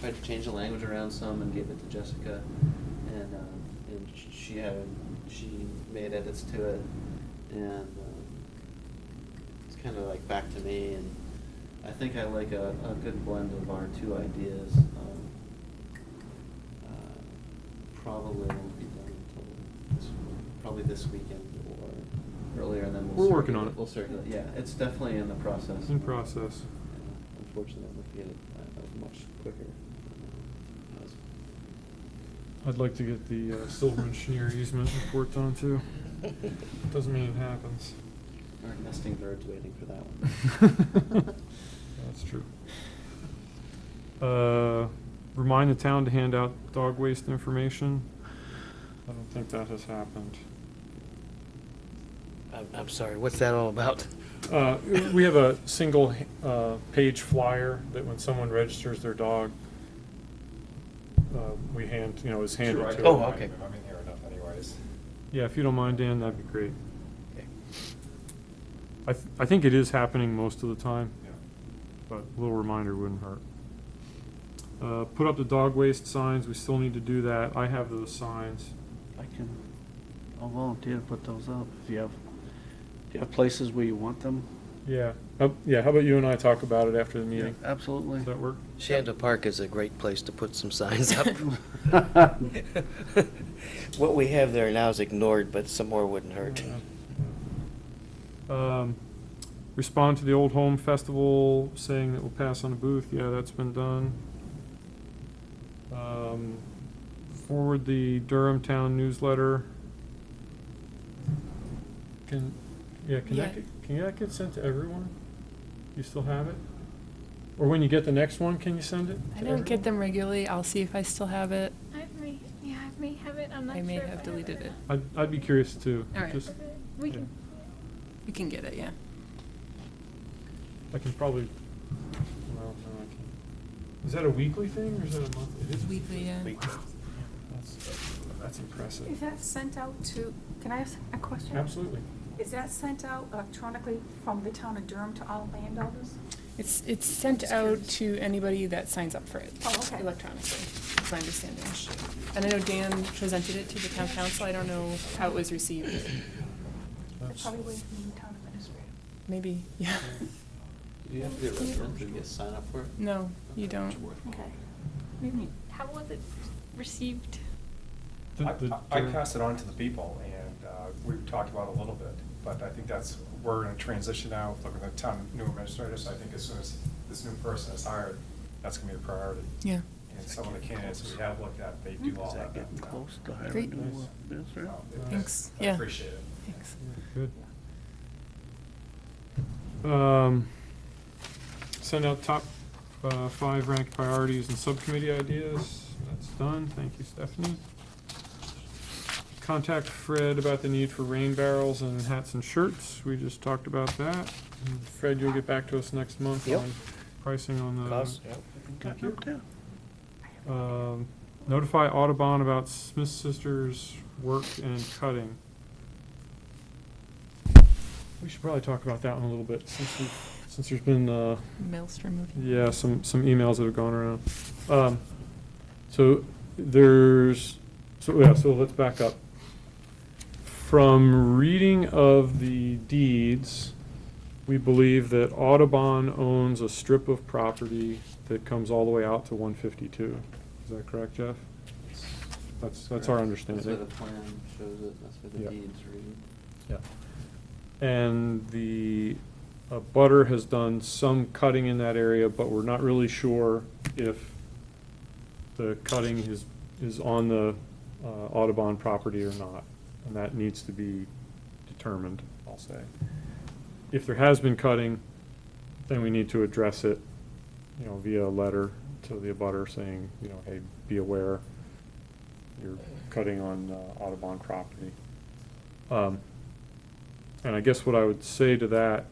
tried to change the language around some and gave it to Jessica, and she made edits to it, and it's kind of like back to me, and I think I like a good blend of our two ideas. Probably won't be done until probably this weekend or earlier, and then We're we'll working on circulate- it. We'll circulate, yeah, it's definitely in the process. In process. Unfortunately, I'm looking at it much quicker. I'd like to get the Silverman Schneer easement report done too. Doesn't mean it happens. Our nesting birds waiting for that one. That's true. Remind the town to hand out dog waste information. I don't think that has happened. I'm sorry, what's that all about? We have a single page flyer that when someone registers their dog, we hand, is handed Sure, I to can them. Oh, remind okay. him. I'm in here enough anyways. Yeah, if you don't mind, Dan, that'd be great. Okay. I think it is happening most of the time, Yeah. but a little reminder wouldn't hurt. Put up the dog waste signs, we still need to do that. I have those signs. I'll volunteer to put those up if do you have places where you want them? Yeah, how about you and I talk about it after the meeting? Absolutely. Does that work? Shanda Park is a great place to put some signs up. What we have there now is ignored, but some more wouldn't hurt. Respond to the Old Home Festival, saying that we'll pass on a booth. Yeah, that's been done. Forward the Durham Town newsletter. Can that get sent to everyone? You still have it? Or when you get the next one, can you send it? I to don't get everyone? them regularly. I'll see if I still have it. I may have it, I'm not I sure. may if have deleted it. I'd be curious too. All right. Just- Okay, we yeah. can, You can get it, yeah. I can probably, well, no, I can't. Is that a weekly thing or is that a monthly? It is Weekly, yeah. That's impressive. Is that sent out to, can I ask a question? Absolutely. Is that sent out electronically from the town of Durham to all landowners? It's sent out to anybody that signs up for it. Oh, okay. Electronically, is my understanding. And I know Dan presented it to the town council. I don't know how it was received. They're probably waiting for the new town administrator. Maybe, yeah. Do you have to be a resident to get sign up for it? No, you don't. Okay. how was it received? I passed it on to the people, and we've talked about it a little bit, but I think we're in a transition now, looking at the town new administrator, so I think as soon as this new person is hired, that's gonna be a priority. Yeah. And some of the candidates we have looked at, they do all Is that that. getting close to hiring Great. new administrators? Thanks. I Yeah. appreciate it. Thanks. Good. Send out top 5 ranked priorities and subcommittee ideas. That's done. Thank you, Stephanie. Contact Fred about the need for rain barrels and hats and shirts. We just talked about that. And Fred, you'll get back to us next month Yep. on pricing on the. Cost, yep. Thank you. Notify Audubon about Smith Sisters work and cutting. We should probably talk about that one a little bit since there's been, Maelstrom. yeah, some emails that have gone around. So let's back up. From reading of the deeds, we believe that Audubon owns a strip of property that comes all the way out to 152. Is that correct, Jeff? That's our That's where understanding. the plan shows it, that's where the Yeah. deeds read. Yeah. And the butter has done some cutting in that area, but we're not really sure if the cutting is on the Audubon property or not. And that needs to be determined, I'll say. If there has been cutting, then we need to address it, via a letter to the abutter saying, hey, be aware, you're cutting on Audubon property. And I guess what I would say to that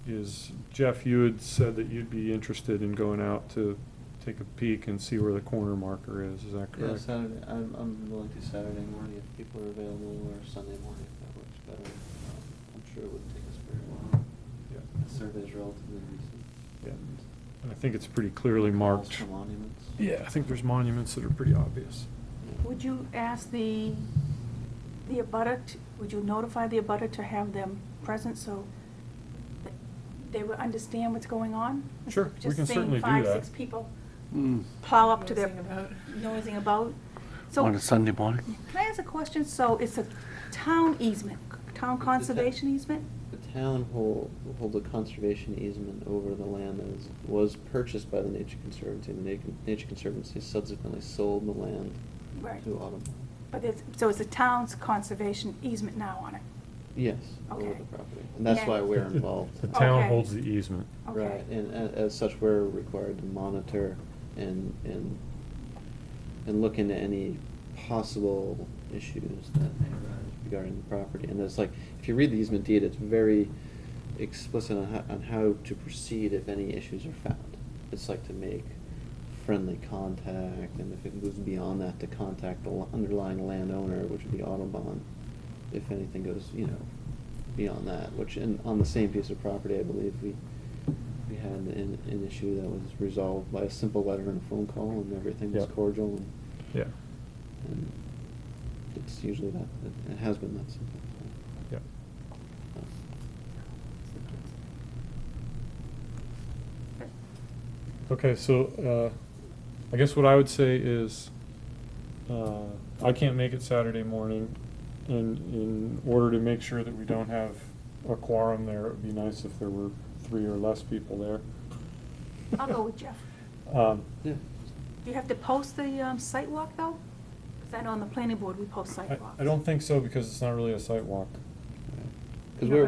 is, Jeff, you had said that you'd be interested in going out to take a peek and see where the corner marker is that Yeah, correct? Saturday, I'm willing to Saturday morning if people are available, or Sunday morning if that works better. I'm sure it wouldn't take us very long. Yeah. The survey's relatively recent. Yeah. And I think it's pretty clearly Calls marked. for monuments. Yeah, I think there's monuments that are pretty obvious. Would you ask the abutter, would you notify the abutter to have them present so that they would understand what's going on? Sure, we Just can seeing certainly do 5, that. 6 people Mm. plow up to their, Nosing about. nosing about. So, On a Sunday morning? can I ask a question? So it's a town easement, town conservation easement? The town hold a conservation easement over the land that was purchased by the Nature Conservancy. The Nature Conservancy subsequently sold the land Right. to Audubon. But so it's the town's conservation easement now on it? Yes, over Okay. the property. And that's Yeah. why we're involved. The town Okay. holds the easement. Okay. Right, and as such, we're required to monitor and look into any possible issues that may arise regarding the property. And it's like, if you read the easement deed, it's very explicit on how to proceed if any issues are found. It's like to make friendly contact, and if it moves beyond that, to contact the underlying landowner, which would be Audubon, if anything goes, beyond that, which, on the same piece of property, I believe we had an issue that was resolved by a simple letter and a phone call, and everything was Yep. cordial, Yeah, and it's usually that, it has been that simple. yeah. Okay, so, I guess what I would say is, I can't make it Saturday morning, and in order to make sure that we don't have a quorum there, it would be nice if there were 3 or less people there. I'll go with Jeff. Yeah. Do you have to post the site walk, though? Because I know on the planning board, we post site walks. I don't think so, because it's not really a site walk. Because You're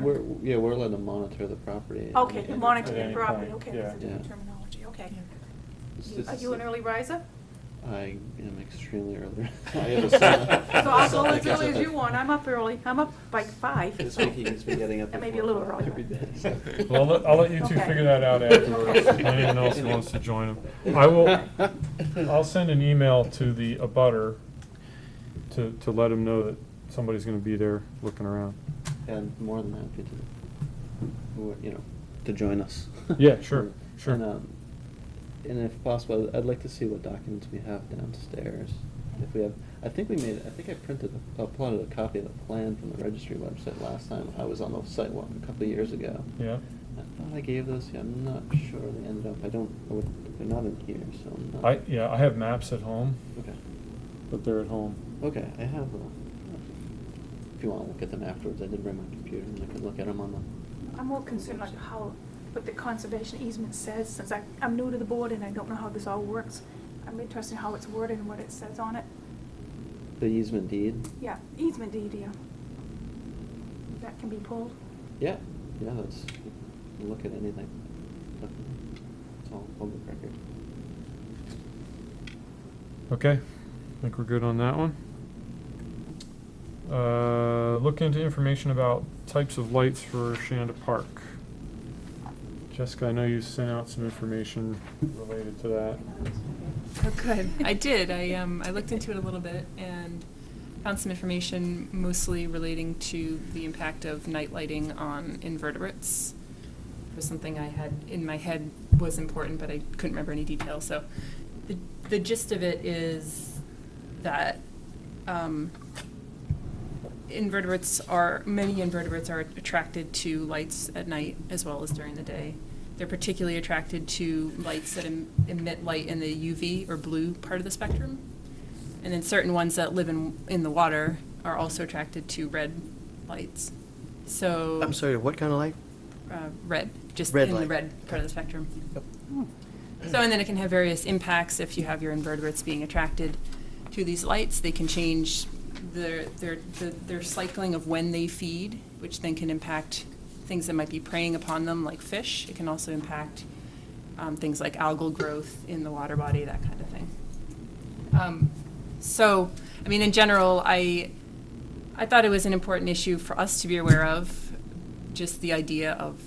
we're allowed to monitor the property. Okay, and- you monitor At the any property, point, okay, that's a yeah. different Yeah. terminology, okay. It's Are you an early riser? I am extremely early. I have a son. So I'll go I as guess early as I- you want, I'm up early, I'm up by 5. This week he's been getting up. That may at be a 4 little early. every day. so- Well, I'll let you two Okay. figure that out afterwards, if anyone else wants to join them. I'll send an email to the abutter to let him know that somebody's gonna be there looking around. And more than happy to join us. Yeah, sure, sure. And if possible, I'd like to see what documents we have downstairs. If we have, I think I uploaded a copy of the plan from the registry website last time I was on the site walk a couple of years ago. Yeah, I thought I gave those to you. I'm not sure they ended up, they're not in here, so I'm not. I have maps at home, Okay. but they're at home. Okay, I have them. If you want to look at them afterwards, I did bring my computer and I can look at them on the. I'm more concerned like how what the conservation easement says, since I'm new to the board and I don't know how this all works. I'm interested in how it's worded and what it says on it. The easement deed? Yeah, easement deed, yeah. That can be pulled. Yeah, yeah, that's, you can look at anything. Definitely. It's all public record. Okay, I think we're good on that one. Look into information about types of lights for Shanda Park. Jessica, I know you sent out some information related to that. Oh, good. I did. I looked into it a little bit and found some information mostly relating to the impact of night lighting on invertebrates. It was something I had in my head was important, but I couldn't remember any details. So the gist of it is that many invertebrates are attracted to lights at night as well as during the day. They're particularly attracted to lights that emit light in the UV or blue part of the spectrum. And then certain ones that live in the water are also attracted to red lights. So I'm sorry, what kind of light? red, just Red in the light. red part of the spectrum. Yep. So, and then it can have various impacts if you have your invertebrates being attracted to these lights. They can change their cycling of when they feed, which then can impact things that might be preying upon them, like fish. It can also impact things like algal growth in the water body, that kind of thing. So, I mean, in general, I thought it was an important issue for us to be aware of, just the idea of,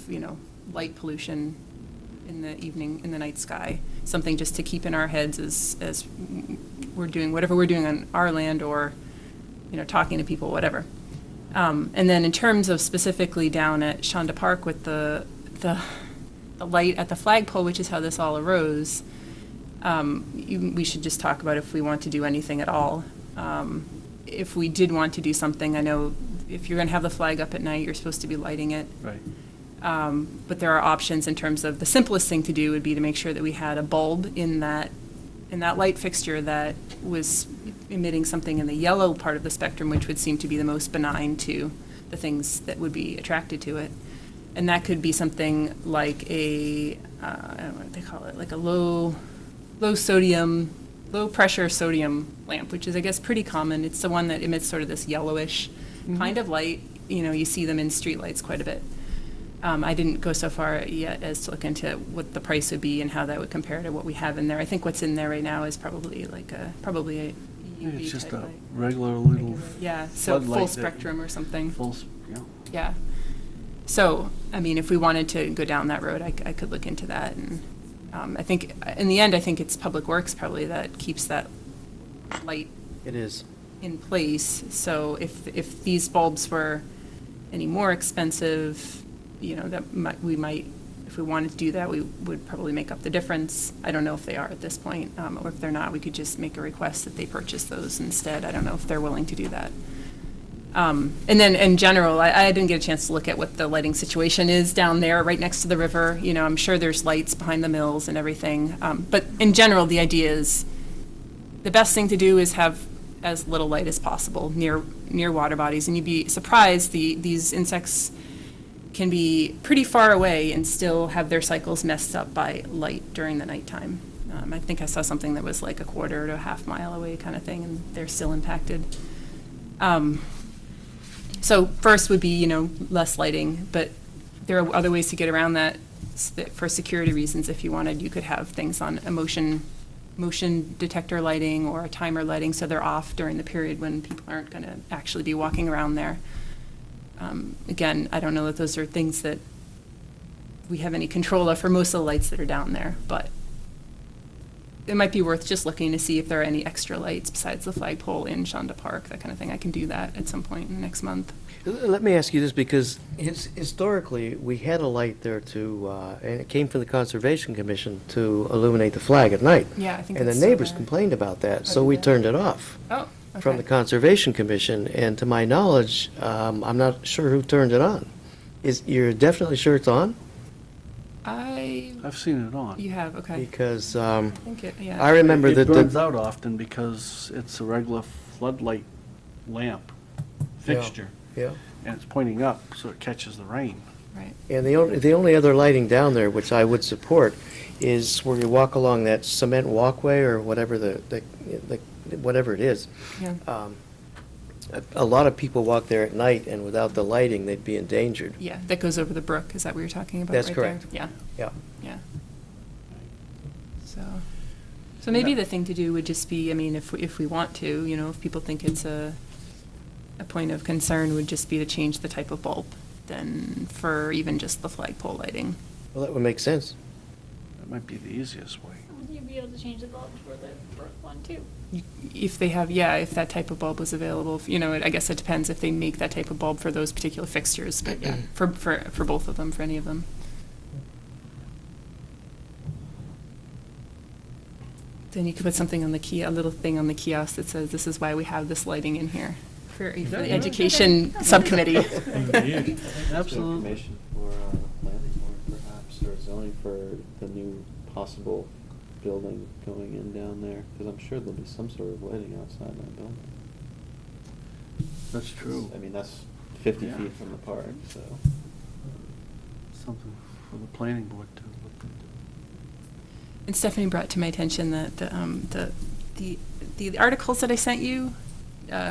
light pollution in the evening, in the night sky, something just to keep in our heads as we're doing whatever we're doing on our land or, talking to people, whatever. And then in terms of specifically down at Shanda Park with the light at the flagpole, which is how this all arose, we should just talk about if we want to do anything at all. If we did want to do something, I know if you're going to have the flag up at night, you're supposed to be lighting it. Right. But there are options in terms of the simplest thing to do would be to make sure that we had a bulb in that light fixture that was emitting something in the yellow part of the spectrum, which would seem to be the most benign to the things that would be attracted to it. And that could be something like I don't know what they call it, like a low pressure sodium lamp, which is, I guess, pretty common. It's the one that emits sort of this yellowish kind of light. You see them in street lights quite a bit. I didn't go so far yet as to look into what the price would be and how that would compare to what we have in there. I think what's in there right now is probably a UV It's just type a light. regular little Yeah, so floodlight full that- spectrum or something. yeah. Yeah. So, I mean, if we wanted to go down that road, I could look into that. And I think, in the end, I think it's Public Works probably that keeps that light It is. in place. So if these bulbs were any more expensive, we might, if we wanted to do that, we would probably make up the difference. I don't know if they are at this point, or if they're not, we could just make a request that they purchase those instead. I don't know if they're willing to do that. And then in general, I didn't get a chance to look at what the lighting situation is down there, right next to the river. I'm sure there's lights behind the mills and everything. But in general, the idea is the best thing to do is have as little light as possible near water bodies. And you'd be surprised, these insects can be pretty far away and still have their cycles messed up by light during the nighttime. I think I saw something that was like a quarter to a half mile away kind of thing, and they're still impacted. So first would be, less lighting, but there are other ways to get around that for security reasons. If you wanted, you could have things on a motion detector lighting or a timer lighting, so they're off during the period when people aren't going to actually be walking around there. Again, I don't know that those are things that we have any control of for most of the lights that are down there, but it might be worth just looking to see if there are any extra lights besides the flagpole in Shanda Park, that kind of thing. I can do that at some point in the next month. Let me ask you this, because historically, we had a light there and it came from the Conservation Commission to illuminate the flag at night. Yeah, I think And the it's still neighbors there. complained about that, so we turned it off Oh, okay. from the Conservation Commission. And to my knowledge, I'm not sure who turned it on. You're definitely sure it's on? I've seen it on. You have, okay. Because I think yeah. I remember It that burns out often because it's a regular floodlight lamp fixture. Yeah. And it's pointing up, so it catches the rain. Right. And the only other lighting down there, which I would support, is where you walk along that cement walkway or whatever whatever it is. Yeah. A lot of people walk there at night, and without the lighting, they'd be endangered. Yeah, that goes over the brook. Is that what you're talking about? That's right correct. There? Yeah. Yeah. So maybe the thing to do would just be, I mean, if we want to, if people think it's a point of concern, would just be to change the type of bulb than for even just the flagpole lighting. Well, that would make sense. That might be the easiest way. Would you be able to change the bulb for the brook one too? If they have, if that type of bulb was available, I guess it depends if they make that type of bulb for those particular fixtures, but yeah, for both of them, for any of them. Then you could put something on a little thing on the kiosk that says, "This is why we have this lighting in here," for the education subcommittee. Indeed. Absolutely. Information for planning board perhaps, or zoning for the new possible building going in down there, because I'm sure there'll be some sort of lighting outside that building. That's true. I mean, that's 50 Yeah. feet from the park, so. Something for the planning board to look into. And Stephanie brought to my attention that the articles that I sent you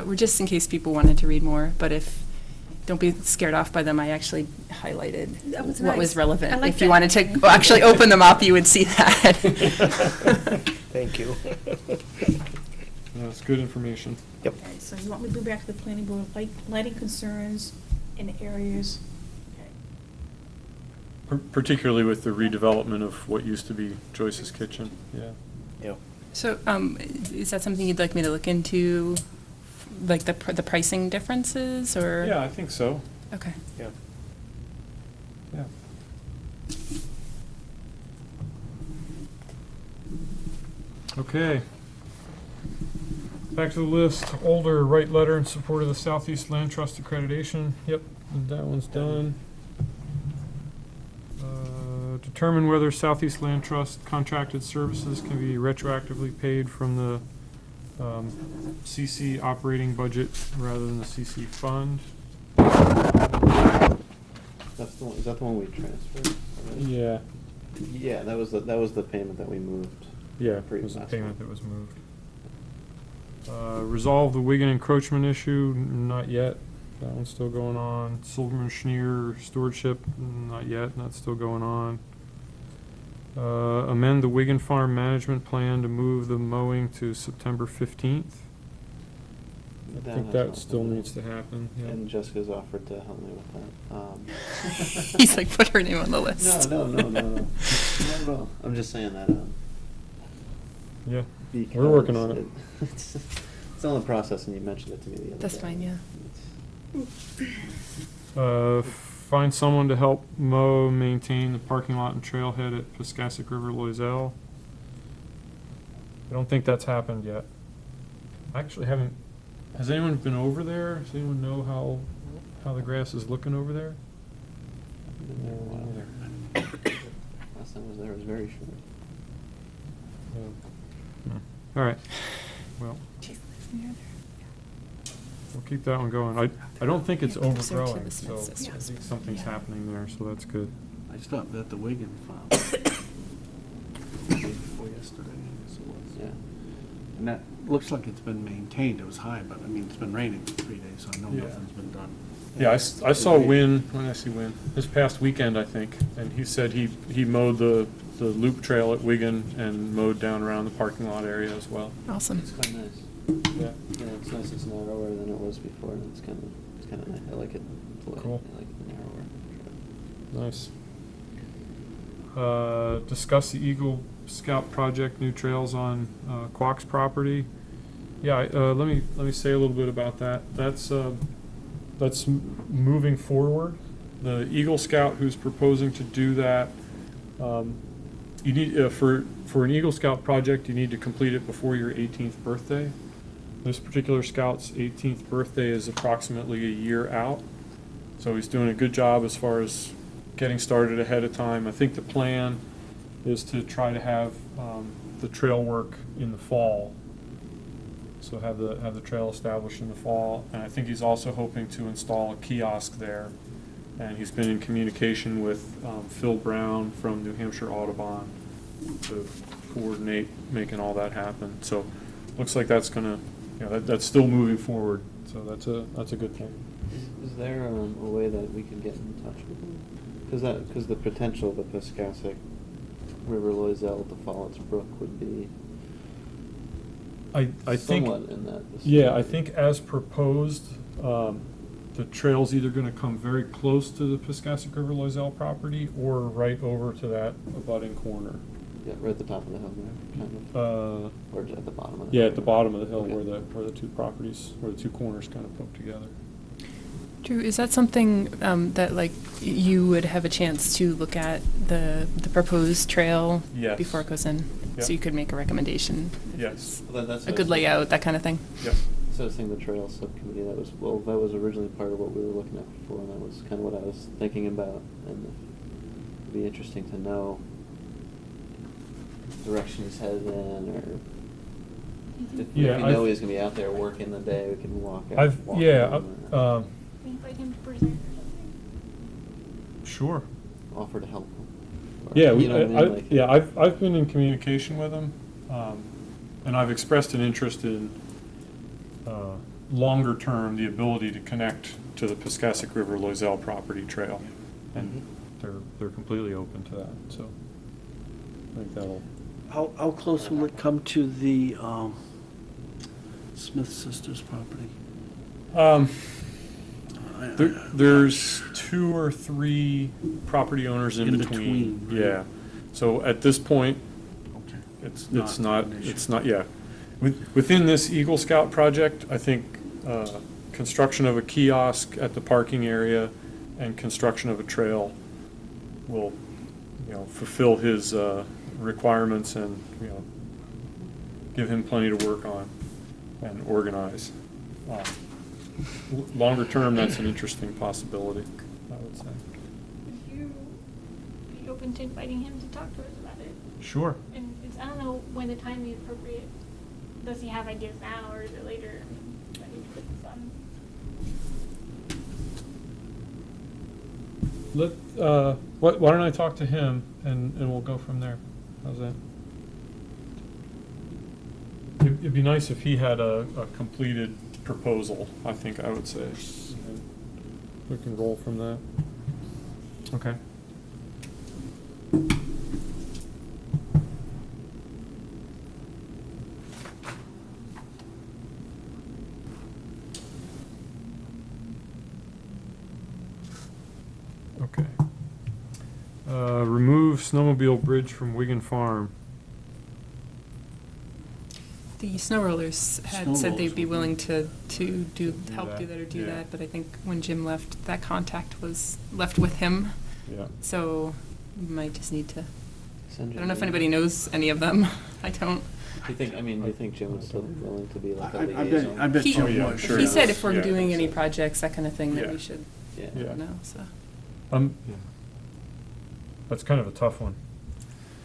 were just in case people wanted to read more, but don't be scared off by them. I actually highlighted That was what nice. was relevant. I like If you that. wanted to actually open them up, you would see that. Thank you. That's good information. Yep. Okay, so you want me to go back to the planning board, lighting concerns in areas? Okay. Particularly with the redevelopment of what used to be Joyce's Kitchen, yeah. Yeah. So, is that something you'd like me to look into, like the pricing differences, or? Yeah, I think so, Okay. Yeah. yeah. Okay. Back to the list, Older, write letter in support of the Southeast Land Trust accreditation. Yep, that one's done. Determine whether Southeast Land Trust contracted services can be retroactively paid from the CC operating budget rather than the CC fund. That's the one, is that the one we transferred? already? Yeah, Yeah, that was the payment that we moved. yeah, it was a last payment month. that was moved. Resolve the Wigan encroachment issue, not yet. That one's still going on. Silverman Schneer stewardship, not yet, that's still going on. Amend the Wigan Farm management plan to move the mowing to September 15th. I That think has that not still been needs to happen, yeah. And Jessica's offered to help me with that. He's like, put her name on the list. No. Not at all. I'm just saying that. Yeah, we're working on it. It's still in the process, and you mentioned it to me the other day. That's fine, yeah. Find someone to help mow, maintain the parking lot and trailhead at Piscassic River Loisel. I don't think that's happened yet. I actually haven't, has anyone been over there? Does anyone know how the grass is looking over there? Been there a while. Last time I was there, it was very short. All right, well, She's living near we'll keep that one going. I don't think it's Yeah, closer to overgrowing, the so Smith I sisters. think something's Yeah. happening there, so that's good. I stopped at the Wigan farm. Day before yesterday, I guess it was. Yeah. And that looks like it's been maintained. It was high, but I mean, it's been raining for 3 days, so I know Yeah. nothing's been done. Yeah, I saw Win, when did I see Win? This past weekend, I think, and he said he mowed the loop trail at Wigan and mowed down around the parking lot area as well. Awesome. It's quite nice. Yeah. Yeah, it's nice. It's narrower than it was before, and it's kind of nice. I like it. The way- Cool. I like it narrower. Nice. Discuss the Eagle Scout project, new trails on Quox property. Yeah, let me say a little bit about that. That's moving forward. The Eagle Scout who's proposing to do that, you need for an Eagle Scout project, you need to complete it before your 18th birthday. This particular scout's 18th birthday is approximately a year out, so he's doing a good job as far as getting started ahead of time. I think the plan is to try to have the trail work in the fall. So have the trail established in the fall, and I think he's also hoping to install a kiosk there And he's been in communication with Phil Brown from New Hampshire Audubon to coordinate making all that happen. So looks like that's gonna, that's still moving forward. So that's a good thing. Is there a way that we can get in touch with them? Because the potential of the Piscassic River Loisel to Falls Brook would be I think, somewhat in that vicinity. yeah, I think as proposed, the trail's either gonna come very close to the Piscassic River Loisel property or right over to that abutting corner. Yeah, right at the top of the hill there, kind of. Or at the bottom of the hill. Yeah, at the bottom of the hill Okay. where the two properties, where the two corners kind of poke together. Drew, is that something that like you would have a chance to look at the proposed trail Yes. before it goes in? Yeah. So you could make a recommendation? if Yes. it's Well, that's A what good I was layout, that kind of thing? Yep. So I was thinking the trail subcommittee, that was originally part of what we were looking at before, and that was kind of what I was thinking about, and it'd be interesting to know direction he's headed in, or if Yeah, we I've- know he's gonna be out there working the day, we can walk out. I've, walk yeah, him, or We invite him to present or something. sure. offer to help him. Or, Yeah, you know what I mean? Like- I've been in communication with him, and I've expressed an interest in, longer term, the ability to connect to the Piscassic River Loisel property trail. And they're completely open to that, so I think that'll, How close will it come to the Smith Sisters property? there's 2 or 3 property owners in In between. between, right. Yeah, so at this point, Okay. it's Not not, an issue. it's not, yeah. Within this Eagle Scout project, I think construction of a kiosk at the parking area and construction of a trail will, fulfill his requirements and, give him plenty to work on and organize. Longer term, that's an interesting possibility, I would say. Would you be open to inviting him to talk to us about it? Sure. And I don't know when the time is appropriate. Does he have ideas now or is it later? I mean, I need to put this on. Why don't I talk to him and we'll go from there? How's that? It'd be nice if he had a completed proposal, I think I would say. And then we can roll from that. Okay. Okay. Remove snowmobile bridge from Wigan Farm. The snow rollers had Snow said they'd rollers be would willing be- to help that, do that or do yeah. that, but I think when Jim left, that contact was left with him. Yeah. So we might just need to, I Send you don't know if an anybody email. knows any of them. I don't. Do you think Jim would still be willing to be like a I liaison? bet He- Jim Oh, yeah, would. sure. He said if we're Yeah. doing any projects, that kind of thing, that Yeah. we should Yeah. Yeah. know, so. That's kind of a tough one.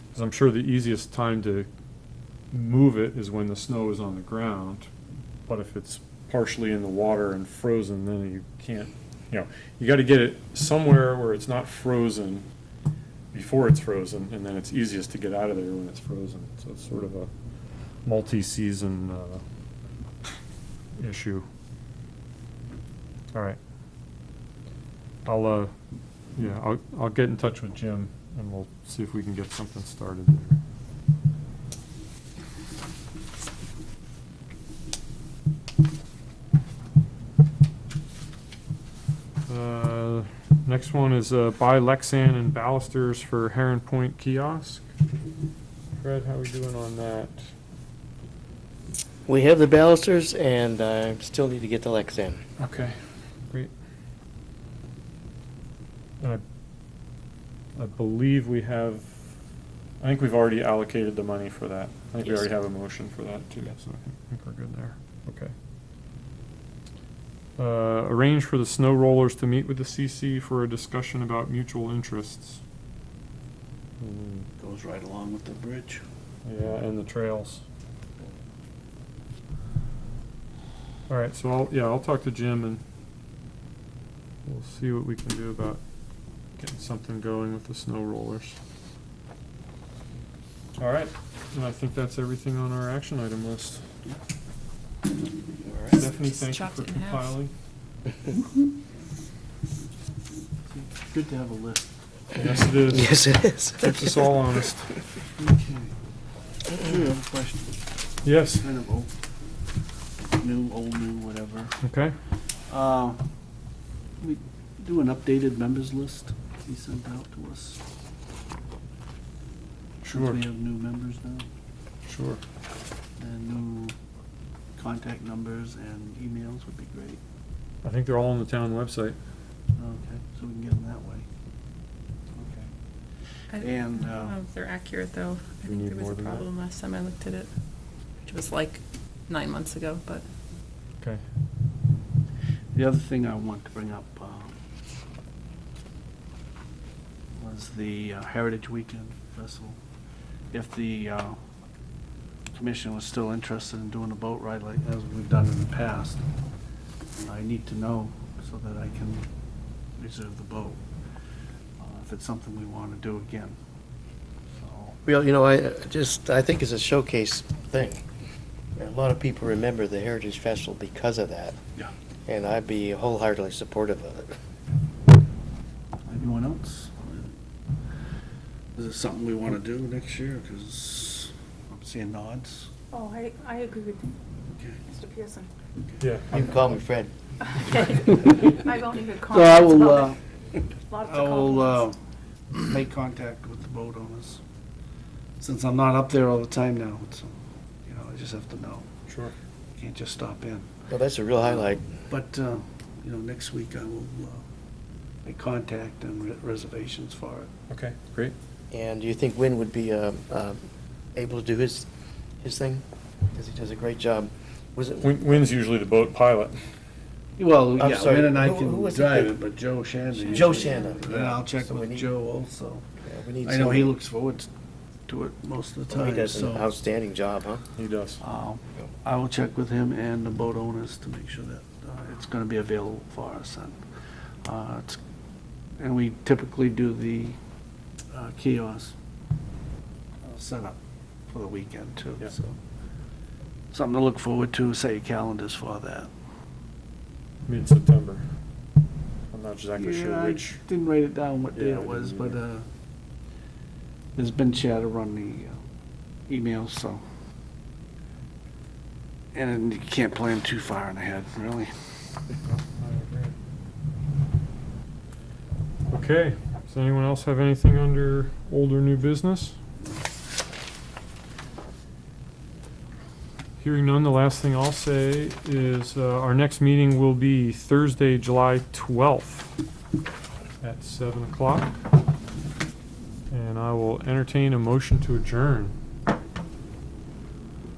Because I'm sure the easiest time to move it is when the snow is on the ground. But if it's partially in the water and frozen, then you can't, you got to get it somewhere where it's not frozen before it's frozen, and then it's easiest to get out of there when it's frozen. So it's sort of a multi-season issue. All right. I'll get in touch with Jim and we'll see if we can get something started there. Next one is buy Lexan and ballisters for Heron Point kiosk. Fred, how are we doing on that? We have the balusters, and I still need to get the Lexan. Okay, great. And I believe we have, I think we've already allocated the money for that. I think we Yes. already have a motion for that too, so I think we're good there. Okay. Arrange for the snow rollers to meet with the CC for a discussion about mutual interests. Goes right along with the bridge. Yeah, and the trails. All right, so I'll talk to Jim we'll see what we can do about getting something going with the snow rollers. All right, and I think that's everything on our action item list. Stephanie, thank you Chopped for it in half. compiling. Good to have a list. Yes, it is. Yes, it is. Keeps us all honest. Okay. I have a question. Yes, Kind of old, new, whatever. okay. We do an updated members list be sent out to us. Sure, Since we have new members now, sure. and new contact numbers and emails would be great. I think they're all on the town website. Okay, so we can get them that way. Okay. And, I don't know if they're accurate, though. I We think need there was more a than that? problem last time I looked at it, which was like 9 months ago, but. Okay. The other thing I want to bring up was the Heritage Weekend Festival. If the commission was still interested in doing a boat ride like as we've done in the past, I need to know so that I can reserve the boat, if it's something we want to do again. So, Well, you know, I think it's a showcase thing. A lot of people remember the Heritage Festival because of that, yeah. and I'd be wholeheartedly supportive of it. Anyone else? Is it something we want to do next year? Because I'm seeing nods. Oh, I agree with Okay. Mr. Pearson. Yeah. You can call me Fred. I've only heard So I comments will, about it. Lots I of will compliments. make contact with the boat owners. Since I'm not up there all the time now, so, you know, I just have to know. Sure. Can't just stop in. Well, that's a real highlight. But, you know, next week I will make contact and reservations for it. Okay, great. And do you think Win would be able to do his thing? Because he does a great job. Was it? Wynn's usually the boat pilot. Well, I'm yeah, sorry, Lynn and I who can was the drive big- it, but Joe Shanda. Joe usually- Shanda, And yeah. I'll check So we with need- Joe also. Yeah, we need I know he somebody- looks forward to it most of the He time, does an so. outstanding job, huh? He does. I will check with him and the boat owners to make sure that it's going to be available for us. And we typically do the kiosk setup for the weekend too, Yeah. so. Something to look forward to, set your calendars for that. Mid-September. I'm not exactly Yeah, sure I which. didn't write it down what day Yeah, I it was, didn't but either. there's been chatter on the emails, so. And you can't plan too far in ahead, really. Okay, does anyone else have anything under old or new business? Hearing none, the last thing I'll say is our next meeting will be Thursday, July 12th at 7 o'clock. And I will entertain a motion to adjourn.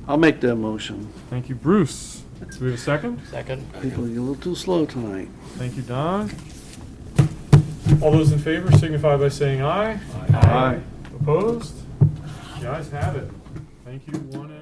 I'll make that motion. Thank you, Bruce. Do we have a second? Second. People, you're a little too slow tonight. Thank you, Don. All those in favor signify by saying aye. Aye. Opposed? The ayes have it. Thank you, one and